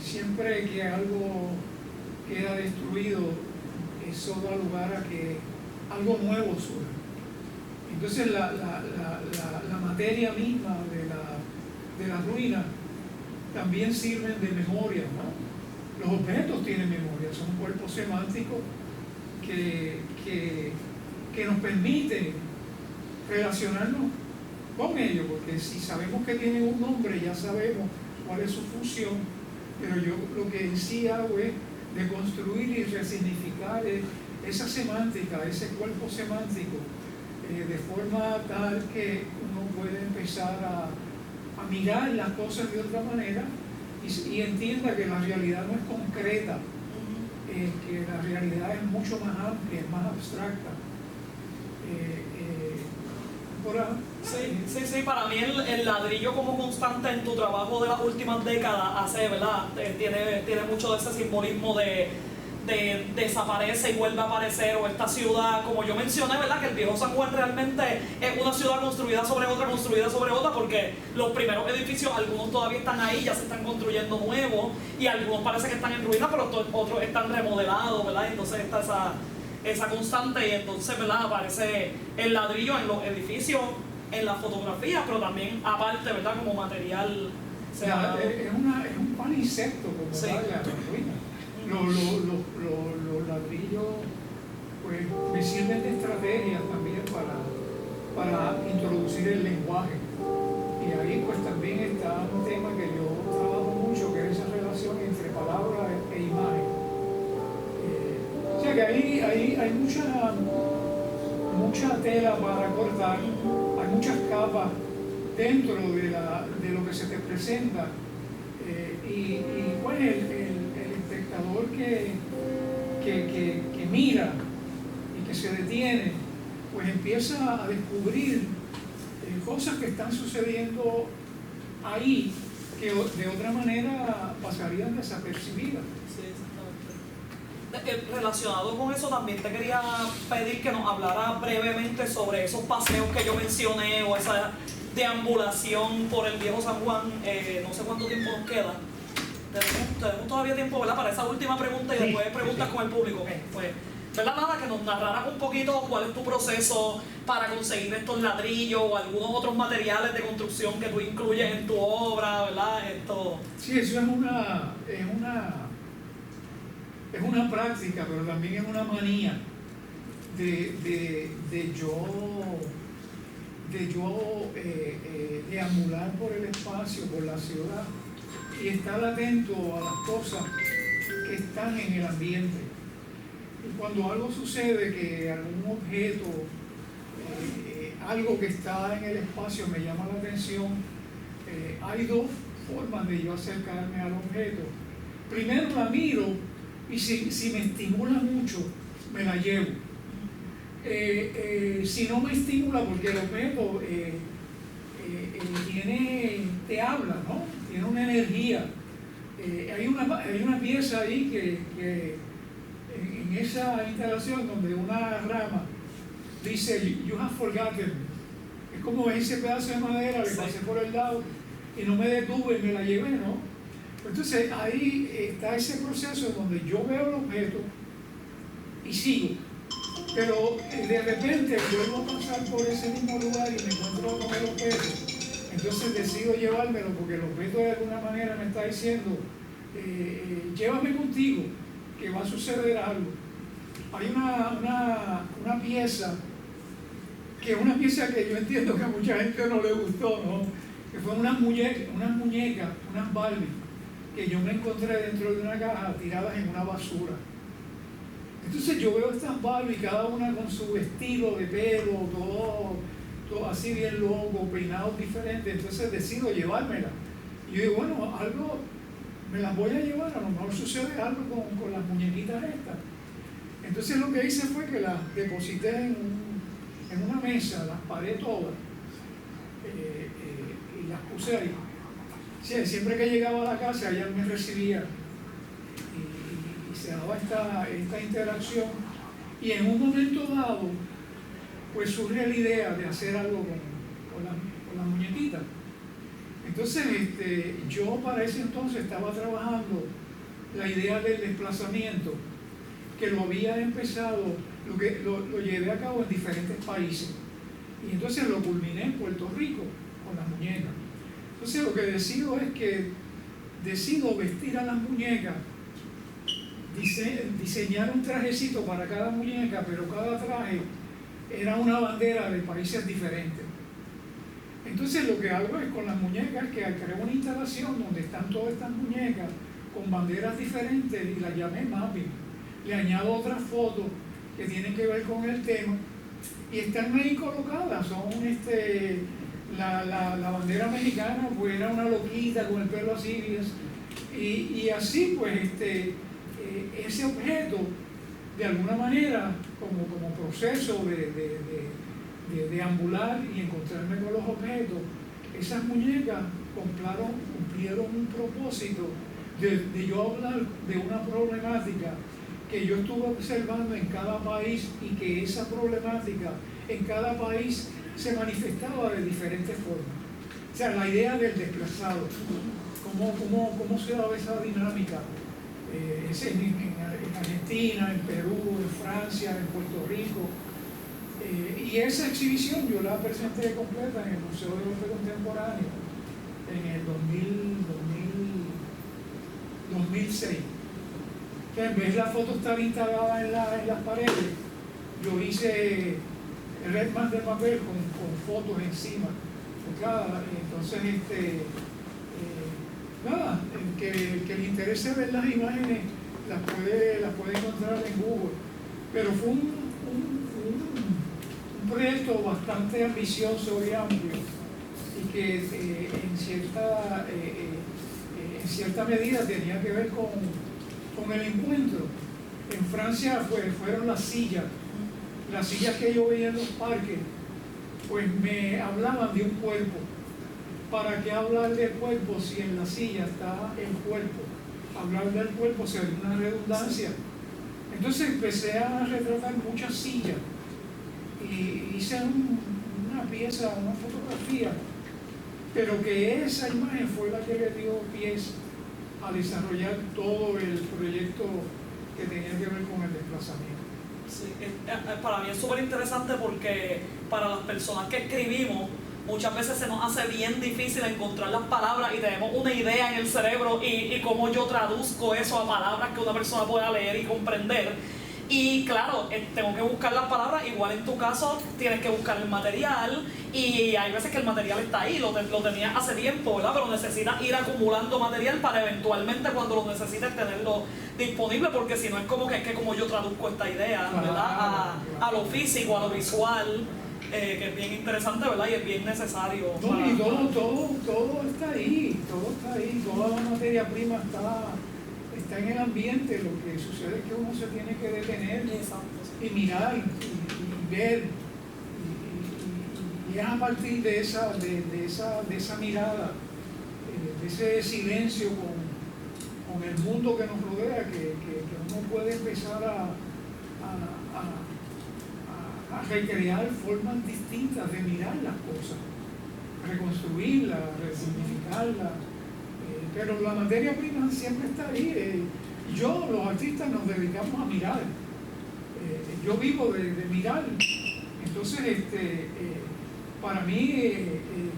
Siempre que algo queda destruido, eso da lugar a que algo nuevo surja. Entonces la materia misma de la ruina también sirven de memoria, ¿no? Los objetos tienen memoria, son cuerpos semánticos que nos permiten relacionarnos con ellos, porque si sabemos que tienen un nombre, ya sabemos cuál es su función, pero yo lo que en sí hago es de construir y resignificar esa semántica, ese cuerpo semántico, de forma tal que uno puede empezar a mirar las cosas de otra manera y entienda que la realidad no es concreta, que la realidad es mucho más amplia, es más abstracta. Sí, para mí el ladrillo como constante en tu trabajo de las últimas décadas hace, ¿verdad? Tiene mucho de ese simbolismo de desaparece y vuelve a aparecer, o esta ciudad, como yo mencioné, ¿verdad? Que el viejo San Juan realmente es una ciudad construida sobre otra, porque los primeros edificios, algunos todavía están ahí, ya se están construyendo nuevos, y algunos parece que están en ruinas, pero otros están remodelados, ¿verdad? Entonces está esa constante, y entonces, ¿verdad? Aparece el ladrillo en los edificios, en las fotografías, pero también aparte, ¿verdad? Como material. Es un palimpsesto como tal, la ruina. Los ladrillos pues me sirven de estrategia también para introducir el lenguaje, y ahí pues también está un tema que yo trabajo mucho, que es esa relación entre palabra e imagen. O sea que ahí hay mucha tela para cortar, hay muchas capas dentro de lo que se te presenta, y pues el espectador que mira y que se detiene, pues empieza a descubrir cosas que están sucediendo ahí que de otra manera pasarían desapercibidas. Sí, exactamente. Relacionado con eso, también te quería pedir que nos hablara brevemente sobre esos paseos que yo mencioné, o esa deambulación por el viejo San Juan. No sé cuánto tiempo nos queda. Tenemos todavía tiempo, ¿verdad? Para esa última pregunta, y después preguntas con el público. Pues, ¿verdad? Nada, que nos narraras un poquito cuál es tu proceso para conseguir estos ladrillos o algunos otros materiales de construcción que tú incluyes en tu obra, ¿verdad? Sí, eso es una práctica, pero también es una manía de yo deambular por el espacio, por la ciudad, y estar atento a las cosas que están en el ambiente. Y cuando algo sucede, que algún objeto, algo que está en el espacio me llama la atención, hay dos formas de yo acercarme al objeto. Primero la miro, y si me estimula mucho, me la llevo. Si no me estimula, porque el objeto te habla, ¿no? Tiene una energía. Hay una pieza ahí que en esa instalación, donde una rama dice "You have forgotten", es como ese pedazo de madera, le pasé por el lado y no me detuve y me la llevé, ¿no? Entonces ahí está ese proceso donde yo veo el objeto y sigo, pero de repente vuelvo a pasar por ese mismo lugar y me encuentro con el objeto. Entonces decido llevármelo, porque el objeto de alguna manera me está diciendo llévame contigo, que va a suceder algo. Hay una pieza, que es una pieza que yo entiendo que a mucha gente no le gustó, ¿no? Que fue unas muñecas, unas Barbie, que yo me encontré dentro de una caja tiradas en una basura. Entonces yo veo estas Barbie, cada una con su estilo de pelo, todo así bien loco, peinados diferentes. Entonces decido llevármela. Y yo digo, bueno, algo me las voy a llevar, a lo mejor sucede algo con las muñequitas estas. Entonces lo que hice fue que las deposité en una mesa, las paré todas, y las puse ahí. Sí, siempre que llegaba a la casa, ella me recibía y se daba esta interacción, y en un momento dado pues surge la idea de hacer algo con las muñequitas. Entonces yo para ese entonces estaba trabajando la idea del desplazamiento, que lo había empezado, lo llevé a cabo en diferentes países, y entonces lo culminé en Puerto Rico con las muñecas. Entonces lo que decido es que decido vestir a las muñecas, diseñar un trajecito para cada muñeca, pero cada traje era una bandera de países diferentes. Entonces lo que hago es, con las muñecas, que creo una instalación donde están todas estas muñecas con banderas diferentes y las llamé mapping. Le añado otras fotos que tienen que ver con el tema y están ahí colocadas. Son la bandera mexicana, pues era una loquita con el pelo así, y así pues ese objeto de alguna manera como proceso de deambular y encontrarme con los objetos, esas muñecas cumplieron un propósito de yo hablar de una problemática que yo estuve observando en cada país y que esa problemática en cada país se manifestaba de diferentes formas. O sea, la idea del desplazado, cómo se daba esa dinámica en Argentina, en Perú, en Francia, en Puerto Rico. Y esa exhibición yo la presenté completa en el Museo de Arte Contemporáneo en el 2006. En vez de la foto estar instalada en las paredes, yo hice redmas de papel con fotos encima. Entonces, nada, el que le interese ver las imágenes las puede encontrar en Google. Pero fue un proyecto bastante ambicioso y amplio y que en cierta medida tenía que ver con el encuentro. En Francia fueron las sillas que yo veía en los parques, pues me hablaban de un cuerpo. ¿Para qué hablar del cuerpo si en la silla está el cuerpo? Hablar del cuerpo sería una redundancia. Entonces empecé a retratar muchas sillas y hice una pieza, una fotografía, pero que esa imagen fue la que le dio pies a desarrollar todo el proyecto que tenía que ver con el desplazamiento. Sí, para mí es súper interesante porque para las personas que escribimos muchas veces se nos hace bien difícil encontrar las palabras y tenemos una idea en el cerebro y cómo yo traduzco eso a palabras que una persona pueda leer y comprender. Y claro, tengo que buscar las palabras, igual en tu caso tienes que buscar el material y hay veces que el material está ahí, lo tenías hace tiempo, ¿verdad? Pero necesitas ir acumulando material para eventualmente cuando lo necesites tenerlo disponible, porque si no es como que como yo traduzco esta idea, ¿verdad? A lo físico, a lo visual, que es bien interesante, ¿verdad? Y es bien necesario. No, y todo está ahí, toda la materia prima está en el ambiente. Lo que sucede es que uno se tiene que detener y mirar y ver, y es a partir de esa mirada, de ese silencio con el mundo que nos rodea, que uno puede empezar a recrear formas distintas de mirar las cosas, reconstruirlas, resignificarlas. Pero la materia prima siempre está ahí. Los artistas nos dedicamos a mirar. Yo vivo de mirar. Entonces, para mí,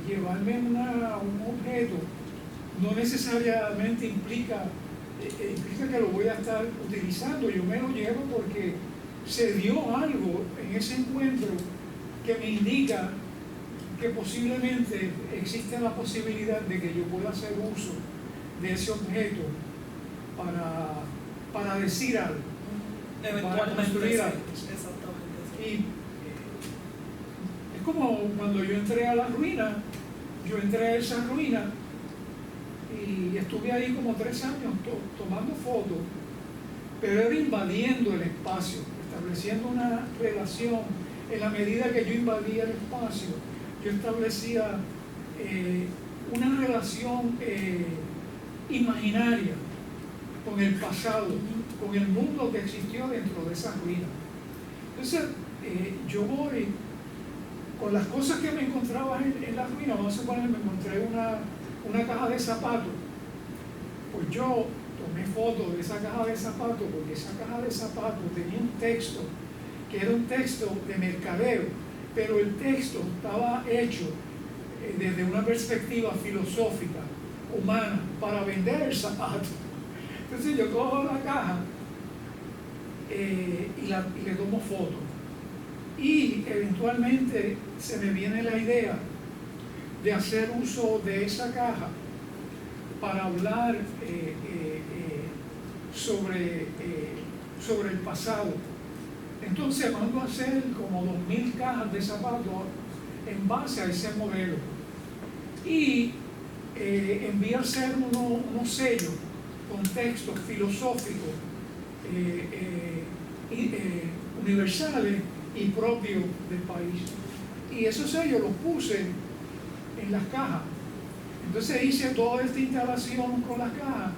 llevarme un objeto no necesariamente implica que lo voy a estar utilizando. Yo me lo llevo porque se dio algo en ese encuentro que me indica que posiblemente existe la posibilidad de que yo pueda hacer uso de ese objeto para decir algo, para construir algo. Exactamente. Y es como cuando yo entré a la ruina, yo entré a esa ruina y estuve ahí como 3 años tomando fotos, pero era invadiendo el espacio, estableciendo una relación. En la medida que yo invadía el espacio, yo establecía una relación imaginaria con el pasado, con el mundo que existió dentro de esa ruina. Entonces, yo voy con las cosas que me encontraba en la ruina. Vamos a suponer, me encontré una caja de zapatos. Pues yo tomé fotos de esa caja de zapatos, porque esa caja de zapatos tenía un texto, que era un texto de mercadeo, pero el texto estaba hecho desde una perspectiva filosófica, humana, para vender el zapato. Entonces yo cojo la caja y le tomo foto. Y eventualmente se me viene la idea de hacer uso de esa caja para hablar sobre el pasado. Entonces mando a hacer como 2000 cajas de zapatos en base a ese modelo. Y envío a hacer unos sellos con textos filosóficos universales y propios del país. Y esos sellos los puse en las cajas. Entonces hice toda esta instalación con las cajas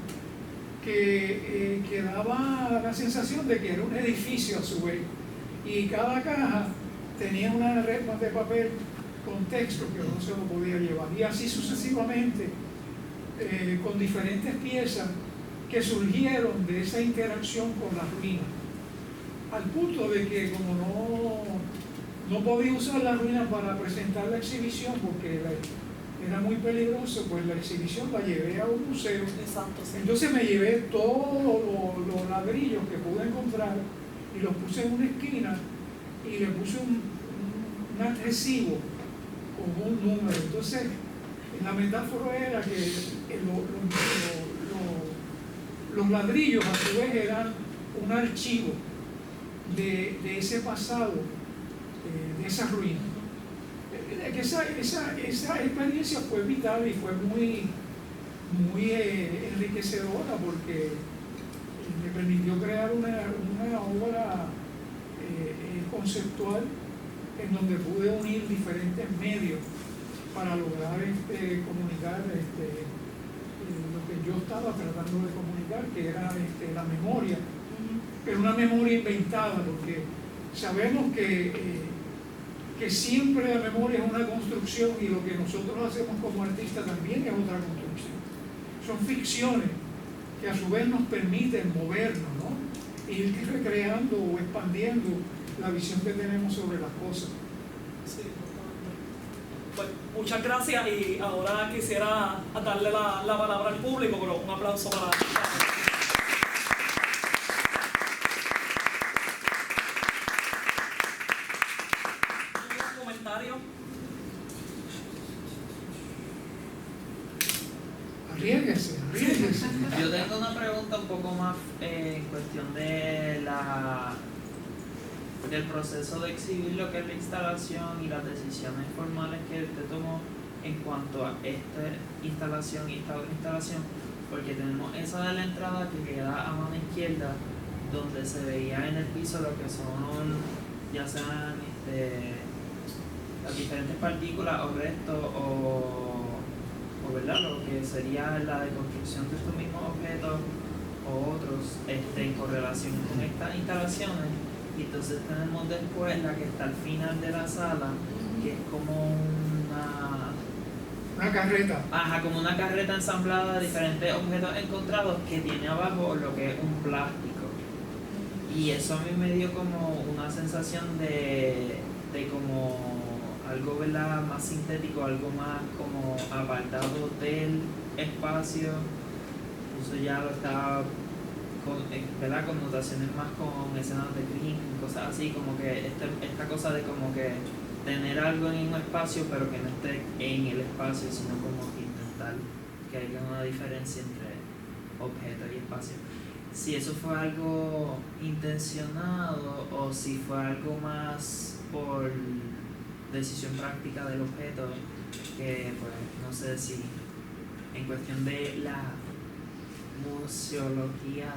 que daba la sensación de que era un edificio a su vez. Y cada caja tenía una red de papel con texto que uno se lo podía llevar. Y así sucesivamente, con diferentes piezas que surgieron de esa interacción con las ruinas. Al punto de que como no podía usar las ruinas para presentar la exhibición porque era muy peligroso, pues la exhibición la llevé a un museo. Exacto, sí. Entonces me llevé todos los ladrillos que pude encontrar y los puse en una esquina y le puse un adhesivo con un número. Entonces la metáfora era que los ladrillos a su vez eran un archivo de ese pasado, de esa ruina. Esa experiencia fue vital y fue muy enriquecedora porque me permitió crear una obra conceptual en donde pude unir diferentes medios para lograr comunicar lo que yo estaba tratando de comunicar, que era la memoria, pero una memoria inventada, porque sabemos que siempre la memoria es una construcción y lo que nosotros hacemos como artistas también es otra construcción. Son ficciones que a su vez nos permiten movernos, ¿no? Ir recreando o expandiendo la visión que tenemos sobre las cosas. Sí, pues, muchas gracias y ahora quisiera darle la palabra al público, pero un aplauso para... Arriésguese. Yo tengo una pregunta un poco más en cuestión de del proceso de exhibir lo que es la instalación y las decisiones formales que usted tomó en cuanto a esta instalación y esta otra instalación, porque tenemos esa de la entrada que queda a mano izquierda, donde se veía en el piso lo que son, ya sean las diferentes partículas o restos o ¿verdad? Lo que sería la deconstrucción de estos mismos objetos o otros en correlación con estas instalaciones. Y entonces tenemos después la que está al final de la sala, que es como una carreta. Ajá, como una carreta ensamblada de diferentes objetos encontrados que tiene abajo lo que es un plástico. Y eso a mí me dio como una sensación de como algo, ¿verdad?, más sintético, algo más como apartado del espacio. Incluso ya lo estaba con, ¿verdad?, connotaciones más con escenas de crimen, cosas así, como que esta cosa de como que tener algo en un espacio pero que no esté en el espacio, sino como intentar que haya una diferencia entre objeto y espacio. Si eso fue algo intencionado o si fue algo más por decisión práctica del objeto, que pues no sé si en cuestión de la museología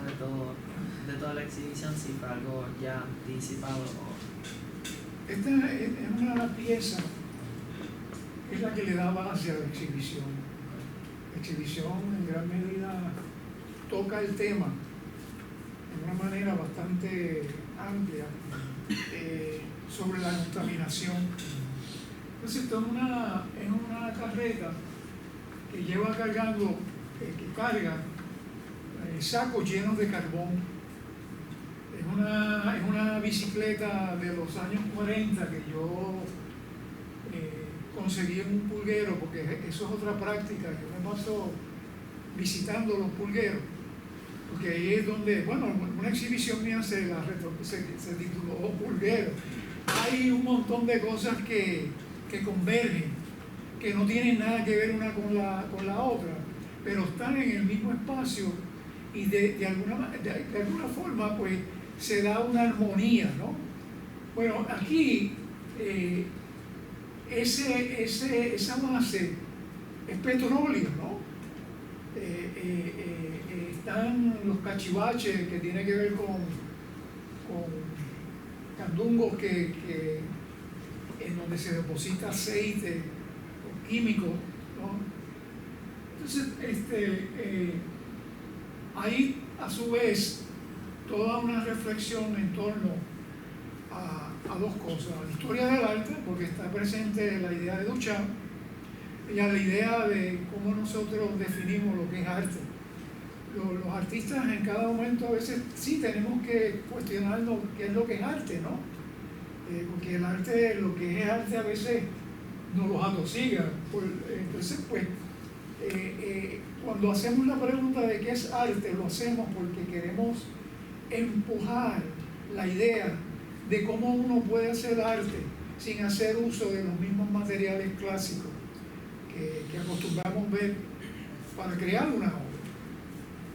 de toda la exhibición, si fue algo ya anticipado o... Esta es una pieza, es la que le da base a la exhibición. La exhibición en gran medida toca el tema de una manera bastante amplia sobre la contaminación. Entonces esto es una carreta que lleva cargando, que carga sacos llenos de carbón. Es una bicicleta de los años 40 que yo conseguí en un pulguero, porque eso es otra práctica. Yo me paso visitando los pulgueros, porque ahí es donde, bueno, una exhibición mía se tituló Pulguero. Hay un montón de cosas que convergen, que no tienen nada que ver una con la otra, pero están en el mismo espacio y de alguna forma pues se da una armonía, ¿no? Bueno, aquí esa base es petróleo, ¿no? Están los cachivaches que tienen que ver con candungos en donde se deposita aceite o químicos, ¿no? Entonces, hay a su vez toda una reflexión en torno a dos cosas: la historia del arte, porque está presente la idea de Duchamp, y a la idea de cómo nosotros definimos lo que es arte. Los artistas en cada momento a veces sí tenemos que cuestionarnos qué es lo que es arte, ¿no? Porque el arte, lo que es arte a veces nos los atosiga. Entonces, pues, cuando hacemos la pregunta de qué es arte, lo hacemos porque queremos empujar la idea de cómo uno puede hacer arte sin hacer uso de los mismos materiales clásicos que acostumbramos ver para crear una obra.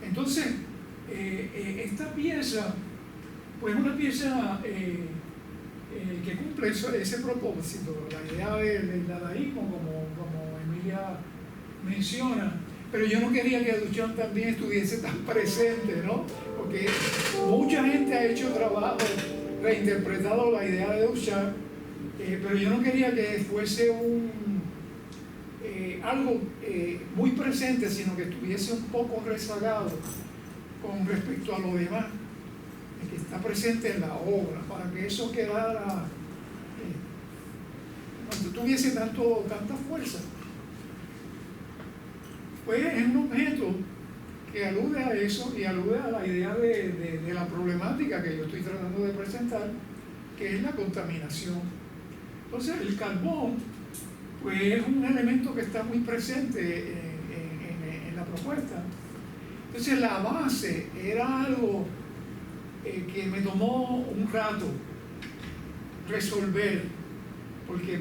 Entonces, esta pieza, pues es una pieza que cumple ese propósito, la idea del dadaísmo, como Emilia menciona, pero yo no quería que Duchamp también estuviese tan presente, ¿no? Porque mucha gente ha hecho trabajo, reinterpretado la idea de Duchamp, pero yo no quería que fuese algo muy presente, sino que estuviese un poco rezagado con respecto a lo demás que está presente en la obra, para que eso quedara, no tuviese tanta fuerza. Pues es un objeto que alude a eso y alude a la idea de la problemática que yo estoy tratando de presentar, que es la contaminación. Entonces, el carbón pues es un elemento que está muy presente en la propuesta. Entonces, la base era algo que me tomó un rato resolver, porque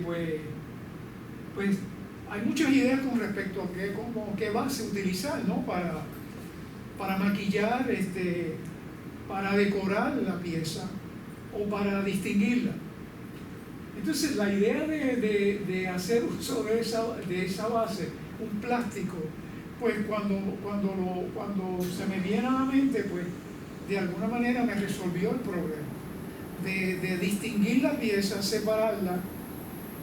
pues hay muchas ideas con respecto a qué base utilizar, ¿no? Para maquillar, para decorar la pieza o para distinguirla. Entonces, la idea de hacer uso de esa base, un plástico, pues cuando se me viene a la mente, pues de alguna manera me resolvió el problema de distinguir la pieza, separarla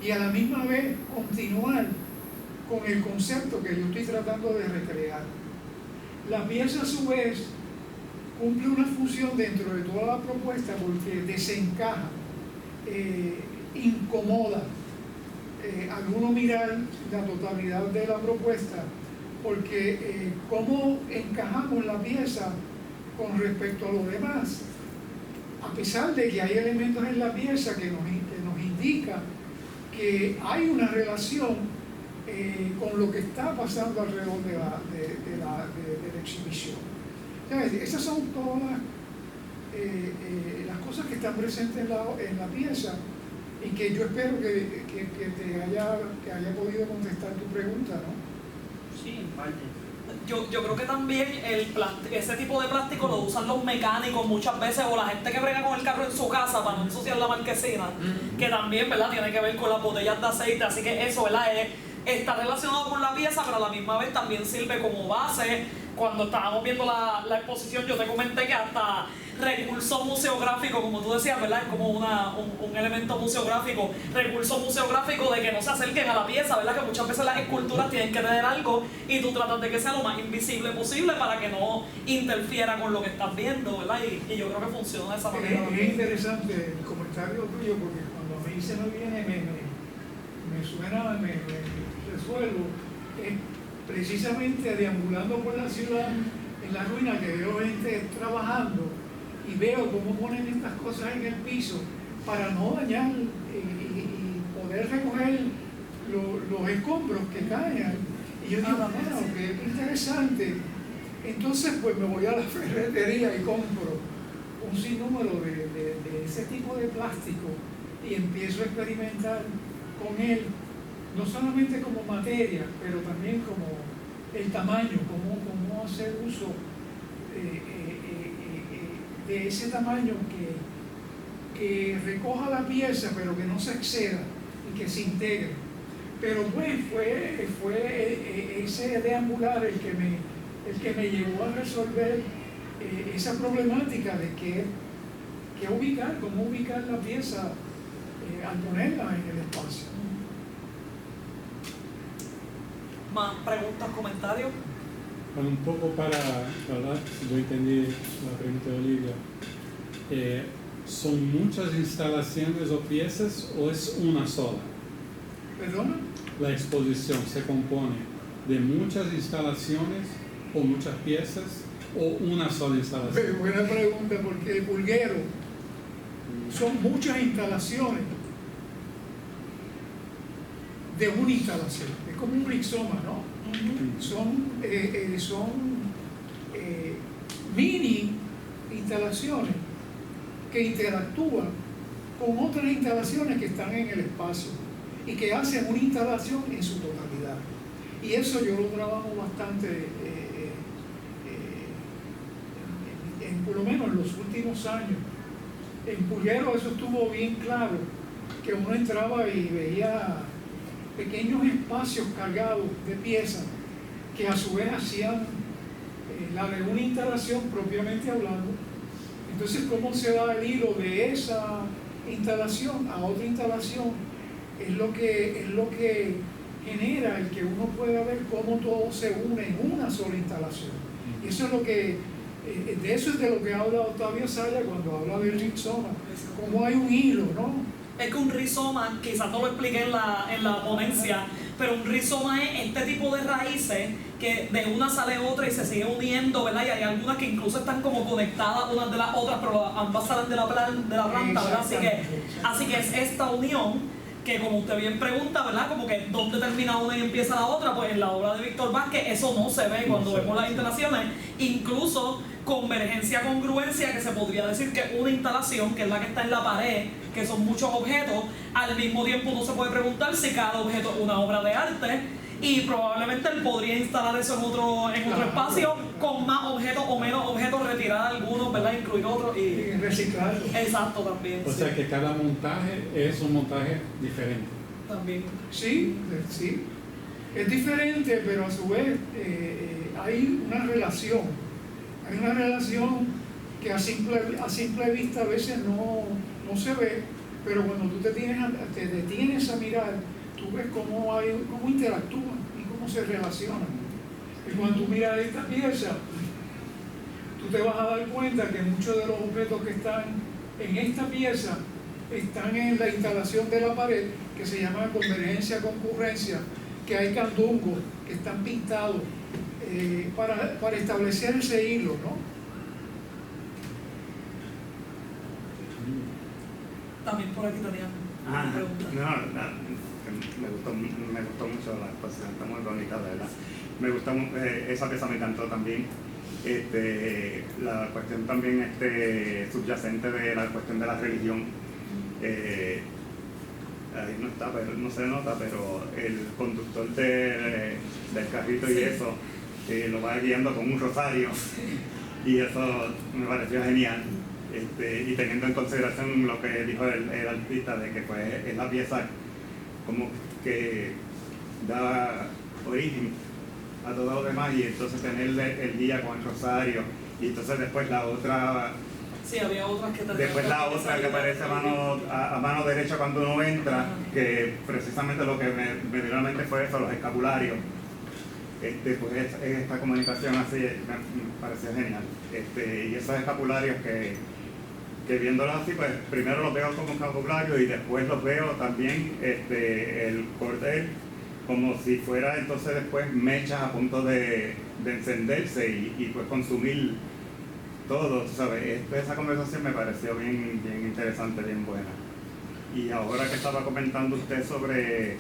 y a la misma vez continuar con el concepto que yo estoy tratando de recrear. La pieza a su vez cumple una función dentro de toda la propuesta porque desencaja, incomoda al uno mirar la totalidad de la propuesta, porque cómo encajamos la pieza con respecto a lo demás, a pesar de que hay elementos en la pieza que nos indican que hay una relación con lo que está pasando alrededor de la exhibición. Entonces, esas son todas las cosas que están presentes en la pieza y que yo espero que haya podido contestar tu pregunta, ¿no? Sí, en parte. Yo creo que también ese tipo de plástico lo usan los mecánicos muchas veces, o la gente que brega con el carro en su casa para no ensuciar la marquesina, que también, ¿verdad?, tiene que ver con las botellas de aceite. Así que eso, ¿verdad?, está relacionado con la pieza, pero a la misma vez también sirve como base. Cuando estábamos viendo la exposición, yo te comenté que hasta recurso museográfico, como tú decías, ¿verdad?, es como un elemento museográfico, recurso museográfico de que no se acerquen a la pieza, ¿verdad?, que muchas veces las esculturas tienen que tener algo y tú tratas de que sea lo más invisible posible para que no interfiera con lo que estás viendo, ¿verdad? Y yo creo que funciona de esa manera. Es interesante el comentario tuyo, porque cuando a mí se me viene, me suena, me resuelvo, precisamente deambulando por la ciudad, en la ruina, que veo gente trabajando y veo cómo ponen estas cosas en el piso para no dañar y poder recoger los escombros que caen. Y yo digo, bueno, qué interesante. Entonces, pues me voy a la ferretería y compro un sinnúmero de ese tipo de plástico y empiezo a experimentar con él, no solamente como materia, pero también como el tamaño, cómo hacer uso de ese tamaño que recoja la pieza pero que no se exceda y que se integre. Pero pues fue ese deambular el que me llevó a resolver esa problemática de cómo ubicar la pieza al ponerla en el espacio. ¿Más preguntas, comentarios? Bueno, un poco para si yo entendí la pregunta de Olivia, ¿son muchas instalaciones o piezas o es una sola? ¿Perdona? La exposición se compone de muchas instalaciones o muchas piezas o una sola instalación. Buena pregunta, porque el pulguero son muchas instalaciones de una instalación. Es como un rizoma, ¿no? Son mini instalaciones que interactúan con otras instalaciones que están en el espacio y que hacen una instalación en su totalidad. Y eso yo lo trabajo bastante, por lo menos en los últimos años. En Pulguero eso estuvo bien claro, que uno entraba y veía pequeños espacios cargados de piezas que a su vez hacían la de una instalación propiamente hablando. Entonces, ¿cómo se da el hilo de esa instalación a otra instalación? Es lo que genera el que uno pueda ver cómo todo se une en una sola instalación. Y eso es lo que, de eso es de lo que habla Octavio Saya cuando habla del rizoma, cómo hay un hilo, ¿no? Es que un rizoma, quizás no lo expliqué en la ponencia, pero un rizoma es este tipo de raíces que de una sale otra y se sigue uniendo, ¿verdad? Y hay algunas que incluso están como conectadas unas de las otras, pero ambas salen de la planta, ¿verdad? Así que es esta unión que, como usted bien pregunta, ¿verdad? Como que dónde termina una y empieza la otra, pues en la obra de Víctor Vázquez eso no se ve cuando vemos las instalaciones, incluso convergencia, congruencia, que se podría decir que una instalación, que es la que está en la pared, que son muchos objetos, al mismo tiempo uno se puede preguntar si cada objeto es una obra de arte, y probablemente él podría instalar eso en otro espacio con más objetos o menos objetos, retirar algunos, ¿verdad? Incluir otros y reciclarlo. Exacto, también. O sea que cada montaje es un montaje diferente. También. Sí, es diferente, pero a su vez hay una relación. Hay una relación que a simple vista a veces no se ve, pero cuando tú te detienes a mirar, tú ves cómo interactúan y cómo se relacionan. Y cuando tú miras esta pieza, tú te vas a dar cuenta que muchos de los objetos que están en esta pieza están en la instalación de la pared, que se llama convergencia-concurrencia, que hay candungos que están pintados para establecer ese hilo, ¿no? También por aquí tenía una pregunta. Me gustó mucho la exposición, está muy bonita, ¿verdad? Me gustó esa pieza, me encantó también. La cuestión también subyacente de la cuestión de la religión. Ahí no está, pero no se nota, pero el conductor del carrito y eso lo va guiando con un rosario, y eso me pareció genial. Y teniendo en consideración lo que dijo el artista, de que pues es la pieza como que da origen a todo lo demás, y entonces tener el guía con el rosario, y entonces después la otra. Sí, había otras que después la otra que aparece a mano derecha cuando uno entra, que precisamente lo que me dio a la mente fue eso, los escapularios. Pues esta comunicación así me pareció genial. Y esos escapularios que viéndolos así, pues primero los veo como escapulario y después los veo también el cordel como si fuera entonces después mechas a punto de encenderse y pues consumir todo, ¿sabes? Esa conversación me pareció bien interesante, bien buena. Y ahora que estaba comentando usted sobre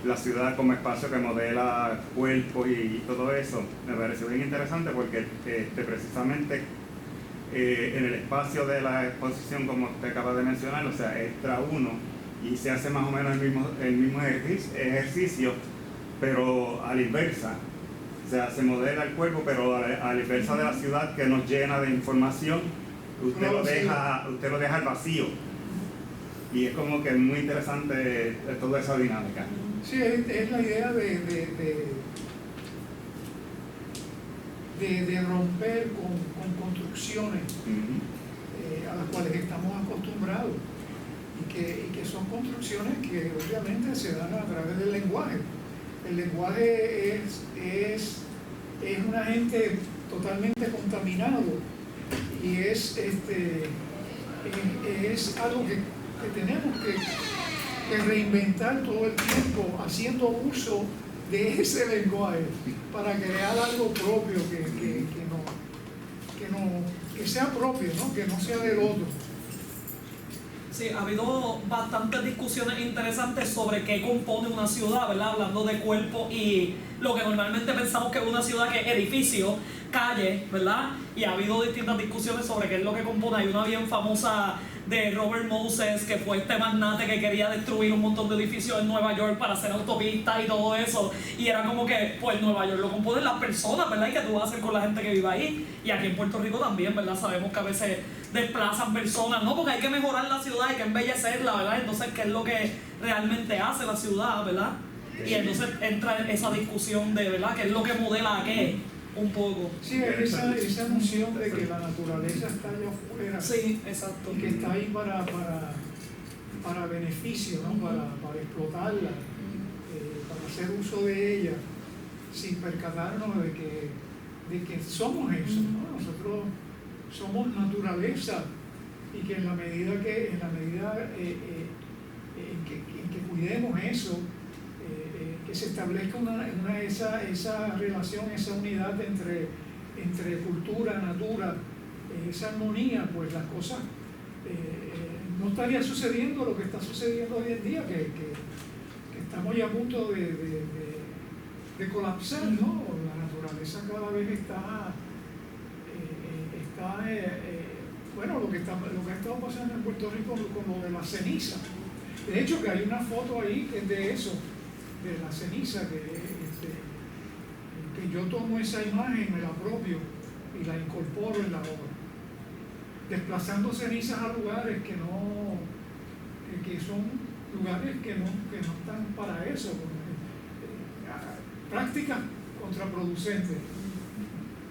la ciudad como espacio que modela cuerpo y todo eso, me pareció bien interesante porque precisamente en el espacio de la exposición, como usted acaba de mencionar, o sea, entra uno y se hace más o menos el mismo ejercicio, pero a la inversa. O sea, se modela el cuerpo, pero a la inversa de la ciudad que nos llena de información, usted lo deja al vacío. Y es como que es muy interesante toda esa dinámica. Sí, es la idea de romper con construcciones a las cuales estamos acostumbrados y que son construcciones que obviamente se dan a través del lenguaje. El lenguaje es un agente totalmente contaminado y es algo que tenemos que reinventar todo el tiempo haciendo uso de ese lenguaje para crear algo propio que sea propio, ¿no? Que no sea del otro. Sí, ha habido bastantes discusiones interesantes sobre qué compone una ciudad, ¿verdad? Hablando de cuerpo y lo que normalmente pensamos que es una ciudad, que es edificio, calle, ¿verdad? Y ha habido distintas discusiones sobre qué es lo que compone. Hay una bien famosa de Robert Moses, que fue este magnate que quería destruir un montón de edificios en Nueva York para hacer autopistas y todo eso. Y era como que, pues Nueva York lo componen las personas, ¿verdad? Y qué tú vas a hacer con la gente que vive ahí. Y aquí en Puerto Rico también, ¿verdad? Sabemos que a veces desplazan personas, ¿no? Porque hay que mejorar la ciudad, hay que embellecerla, ¿verdad? Entonces, ¿qué es lo que realmente hace la ciudad, ¿verdad? Y entonces entra esa discusión de, ¿verdad? ¿Qué es lo que modela a qué? Un poco. Sí, esa noción de que la naturaleza está allá afuera. Sí, exacto. Y que está ahí para beneficio, ¿no? Para explotarla, para hacer uso de ella, sin percatarnos de que somos eso, ¿no? Nosotros somos naturaleza y que en la medida en que cuidemos eso, que se establezca esa relación, esa unidad entre cultura, natura, esa armonía, pues las cosas no estaría sucediendo lo que está sucediendo hoy en día, que estamos ya a punto de colapsar, ¿no? La naturaleza cada vez está bueno, lo que ha estado pasando en Puerto Rico con lo de la ceniza. De hecho, que hay una foto ahí que es de eso, de la ceniza, que yo tomo esa imagen, me la apropio y la incorporo en la obra, desplazando cenizas a lugares que son lugares que no están para eso, prácticas contraproducentes.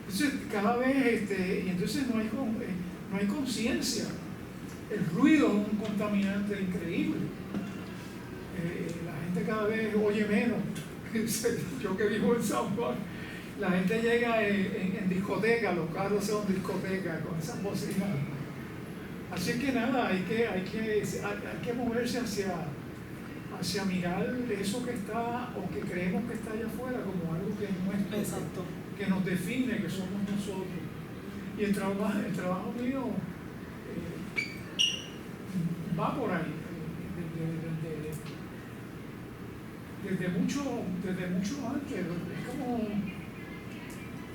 Entonces cada vez y entonces no hay conciencia. El ruido es un contaminante increíble. La gente cada vez oye menos. Yo que vivo en San Juan, la gente llega en discoteca, los carros son discotecas con esas bocinas. Así es que nada, hay que moverse hacia mirar eso que está o que creemos que está allá afuera como algo que es nuestro. Exacto. Que nos define, que somos nosotros. Y el trabajo mío va por ahí, desde mucho antes.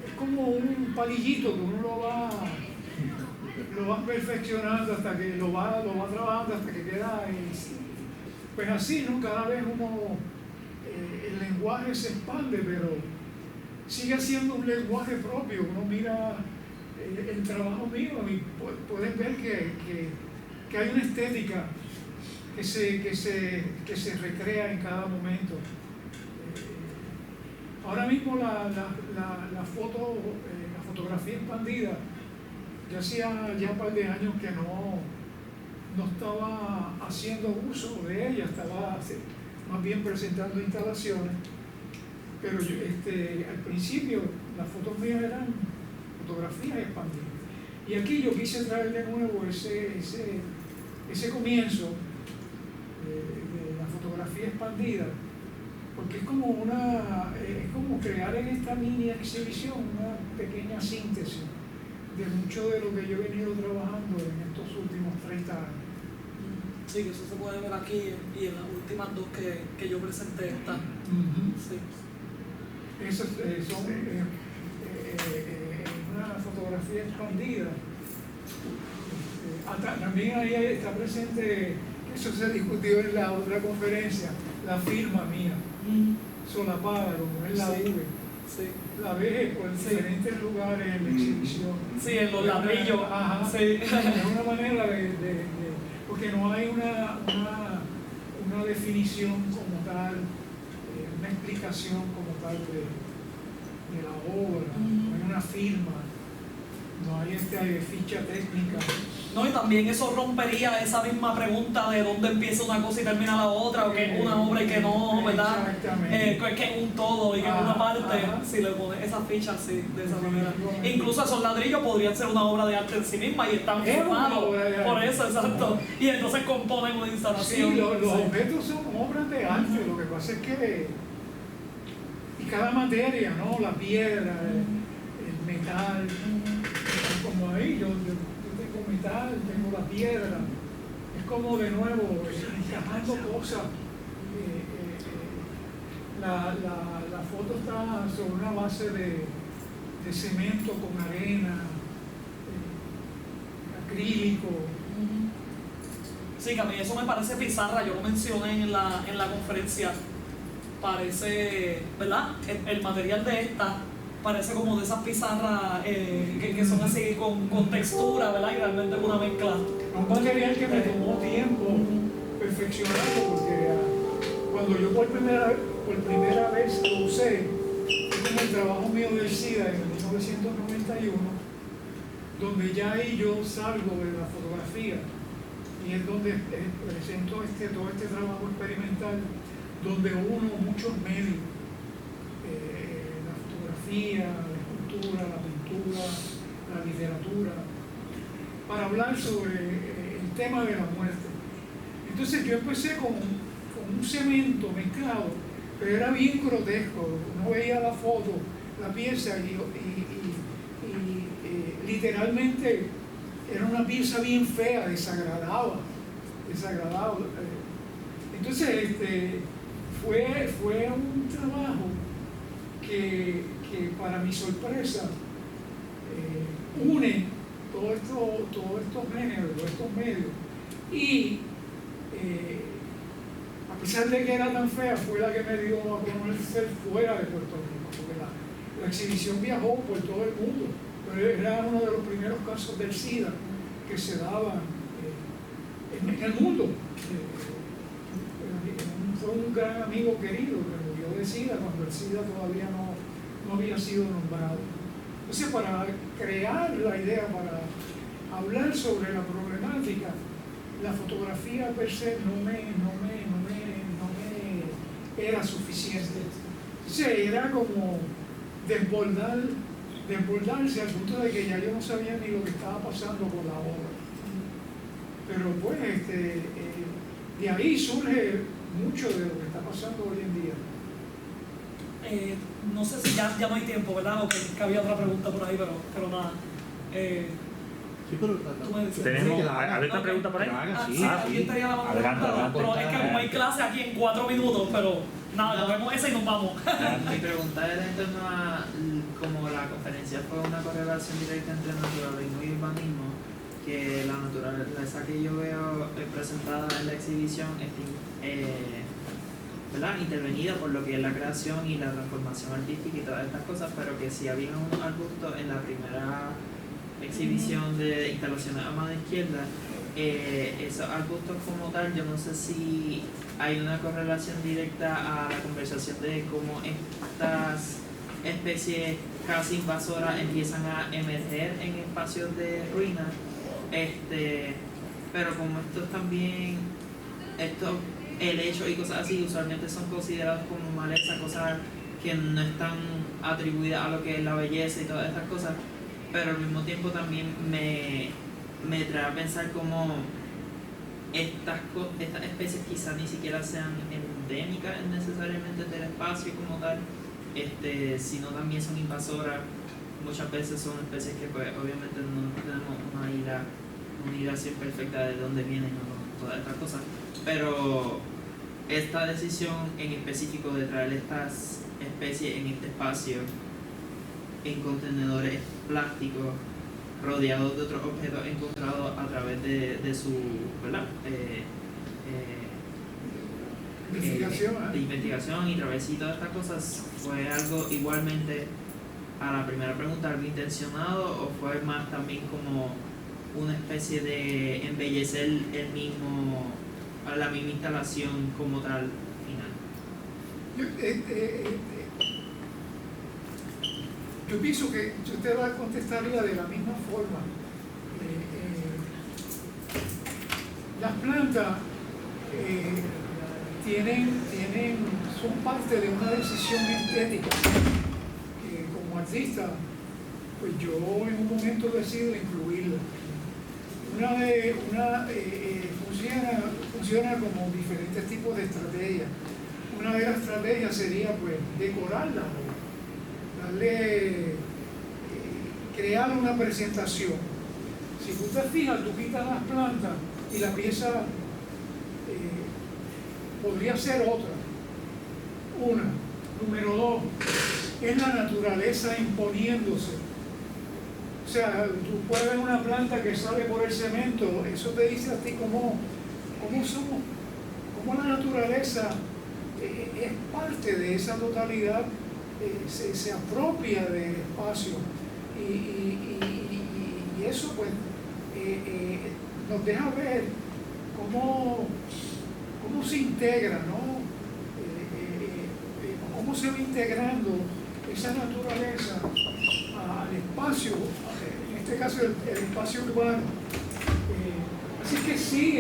Es como un palillito que uno lo va perfeccionando hasta que lo va trabajando hasta que queda pues así, ¿no? Cada vez el lenguaje se expande, pero sigue siendo un lenguaje propio. Uno mira el trabajo mío y pueden ver que hay una estética que se recrea en cada momento. Ahora mismo la fotografía expandida, ya hacía ya un par de años que no estaba haciendo uso de ella, estaba más bien presentando instalaciones. Pero al principio las fotos mías eran fotografías expandidas. Y aquí yo quise traer de nuevo ese comienzo de la fotografía expandida, porque es como crear en esta mini exhibición una pequeña síntesis de mucho de lo que yo he venido trabajando en estos últimos 30 años. Sí, que eso se puede ver aquí y en las últimas dos que yo presenté está. Sí. Eso son una fotografía expandida. También ahí está presente, eso se discutió en la otra conferencia, la firma mía, solapada, como es la V. Sí. La ves por diferentes lugares en la exhibición. Sí, en los ladrillos. Ajá. Sí. Es una manera porque no hay una definición como tal, una explicación como tal de la obra, no hay una firma, no hay ficha técnica. No, y también eso rompería esa misma pregunta de dónde empieza una cosa y termina la otra, o que es una obra y que no, ¿verdad? Exactamente. Que es un todo y que es una parte, Ajá. si le pones esa ficha así, de esa manera. Incluso esos ladrillos podrían ser una obra de arte en sí misma y están Es una formados obra de arte. por eso, exacto. Y entonces componen una instalación. Sí, los Sí. objetos son obras de arte, lo que pasa es que y cada materia, ¿no? La piedra, el metal, como ahí, yo tengo metal, tengo la piedra, es como de nuevo encajando cosas. La foto está sobre una base de cemento con arena, acrílico. Sí, que a mí eso me parece pizarra, yo lo mencioné en la conferencia. Parece, ¿verdad? El material de esta parece como de esas pizarras que son así con textura, ¿verdad? Y realmente es una mezcla. Un material que me tomó tiempo perfeccionarlo porque cuando yo por primera vez lo usé, fue como el trabajo mío del SIDA en 1991, donde ya ahí yo salgo de la fotografía y es donde presento todo este trabajo experimental donde uno muchos medios, la fotografía, la escultura, la pintura, la literatura, para hablar sobre el tema de la muerte. Entonces yo empecé con un cemento mezclado, pero era bien grotesco. Uno veía la foto, la pieza y literalmente era una pieza bien fea, desagradable. Entonces fue un trabajo que para mi sorpresa une todos estos géneros, todos estos medios, y a pesar de que era tan fea, fue la que me dio a conocer fuera de Puerto Rico, porque la exhibición viajó por todo el mundo, pero era uno de los primeros casos del SIDA que se daban en el mundo. Fue un gran amigo querido que murió de SIDA cuando el SIDA todavía no había sido nombrado. Entonces, para crear la idea, para hablar sobre la problemática, la fotografía per se no me era suficiente. Entonces, era como desbordarse al punto de que ya yo no sabía ni lo que estaba pasando con la obra. Pero pues, de ahí surge mucho de lo que está pasando hoy en día. No sé si ya no hay tiempo, ¿verdad? O que había otra pregunta por ahí, pero nada. Sí, pero Tú me decías. Tenemos, que la haga. ¿hay otra pregunta por ahí? Sí, alguien tenía la mano Adelante, levantada, adelante. pero es que como hay clase aquí en 4 minutos, pero nada, cogemos esa y nos vamos. Mi pregunta era en torno a como la conferencia fue una correlación directa entre naturalismo y urbanismo, que la naturaleza que yo veo presentada en la exhibición ¿verdad? Intervenida por lo que es la creación y la transformación artística y todas estas cosas, pero que sí había unos arbustos en la primera exhibición de instalaciones a mano izquierda. Esos arbustos como tal, yo no sé si hay una correlación directa a la conversación de cómo estas especies casi invasoras empiezan a emerger en espacios de ruinas, pero como estos también, helechos y cosas así usualmente son considerados como maleza, cosas que no están atribuidas a lo que es la belleza y todas estas cosas, pero al mismo tiempo también me trae a pensar como estas especies quizás ni siquiera sean endémicas necesariamente del espacio como tal, sino también son invasoras. Muchas veces son especies que pues obviamente no tenemos una migración perfecta de dónde vienen o todas estas cosas, pero esta decisión en específico de traer estas especies en este espacio en contenedores plásticos rodeados de otros objetos encontrados a través de su, ¿verdad? investigación, de investigación y travesía y todas estas cosas, ¿fue algo igualmente a la primera pregunta, algo intencionado, o fue más también como una especie de embellecer la misma instalación como tal final? Yo pienso que usted va a contestaría de la misma forma. Las plantas son parte de una decisión estética. Como artista, pues yo en un momento decido incluirla. Funciona como diferentes tipos de estrategias. Una de las estrategias sería pues decorarla, crear una presentación. Si tú te fijas, tú quitas las plantas y la pieza podría ser otra. Número 2, es la naturaleza imponiéndose. O sea, tú puedes ver una planta que sale por el cemento, eso te dice a ti cómo la naturaleza es parte de esa totalidad, se apropia del espacio y eso pues nos deja ver cómo se integra, ¿no? Cómo se va integrando esa naturaleza al espacio, en este caso el espacio urbano. Así que sí,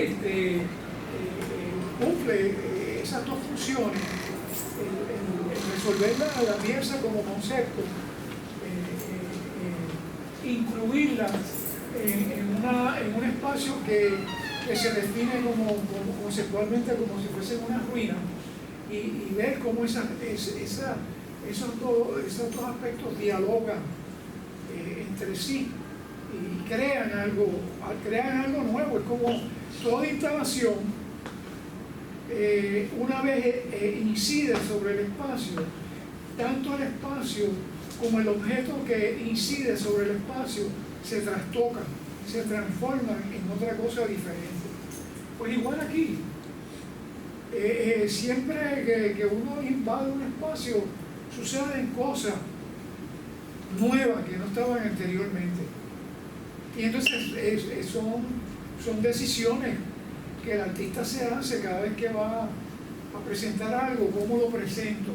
cumple esas dos funciones, el resolver la pieza como concepto, incluirla en un espacio que se define conceptualmente como si fuese una ruina, y ver cómo esos dos aspectos dialogan entre sí y crean algo nuevo. Es como toda instalación, una vez incide sobre el espacio, tanto el espacio como el objeto que incide sobre el espacio se trastocan, se transforman en otra cosa diferente. Pues igual aquí, siempre que uno invade un espacio, suceden cosas nuevas que no estaban anteriormente. Y entonces son decisiones que el artista se hace cada vez que va a presentar algo, cómo lo presento.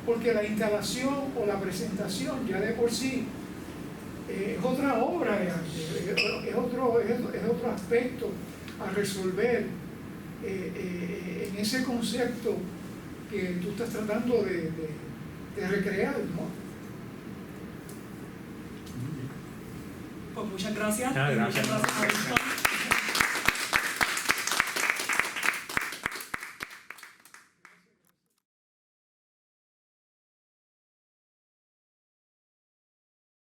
Porque la instalación o la presentación ya de por sí es otra obra de arte, es otro aspecto a resolver en ese concepto que tú estás tratando de recrear, ¿no? Pues muchas gracias. Gracias. Muchas gracias a Víctor.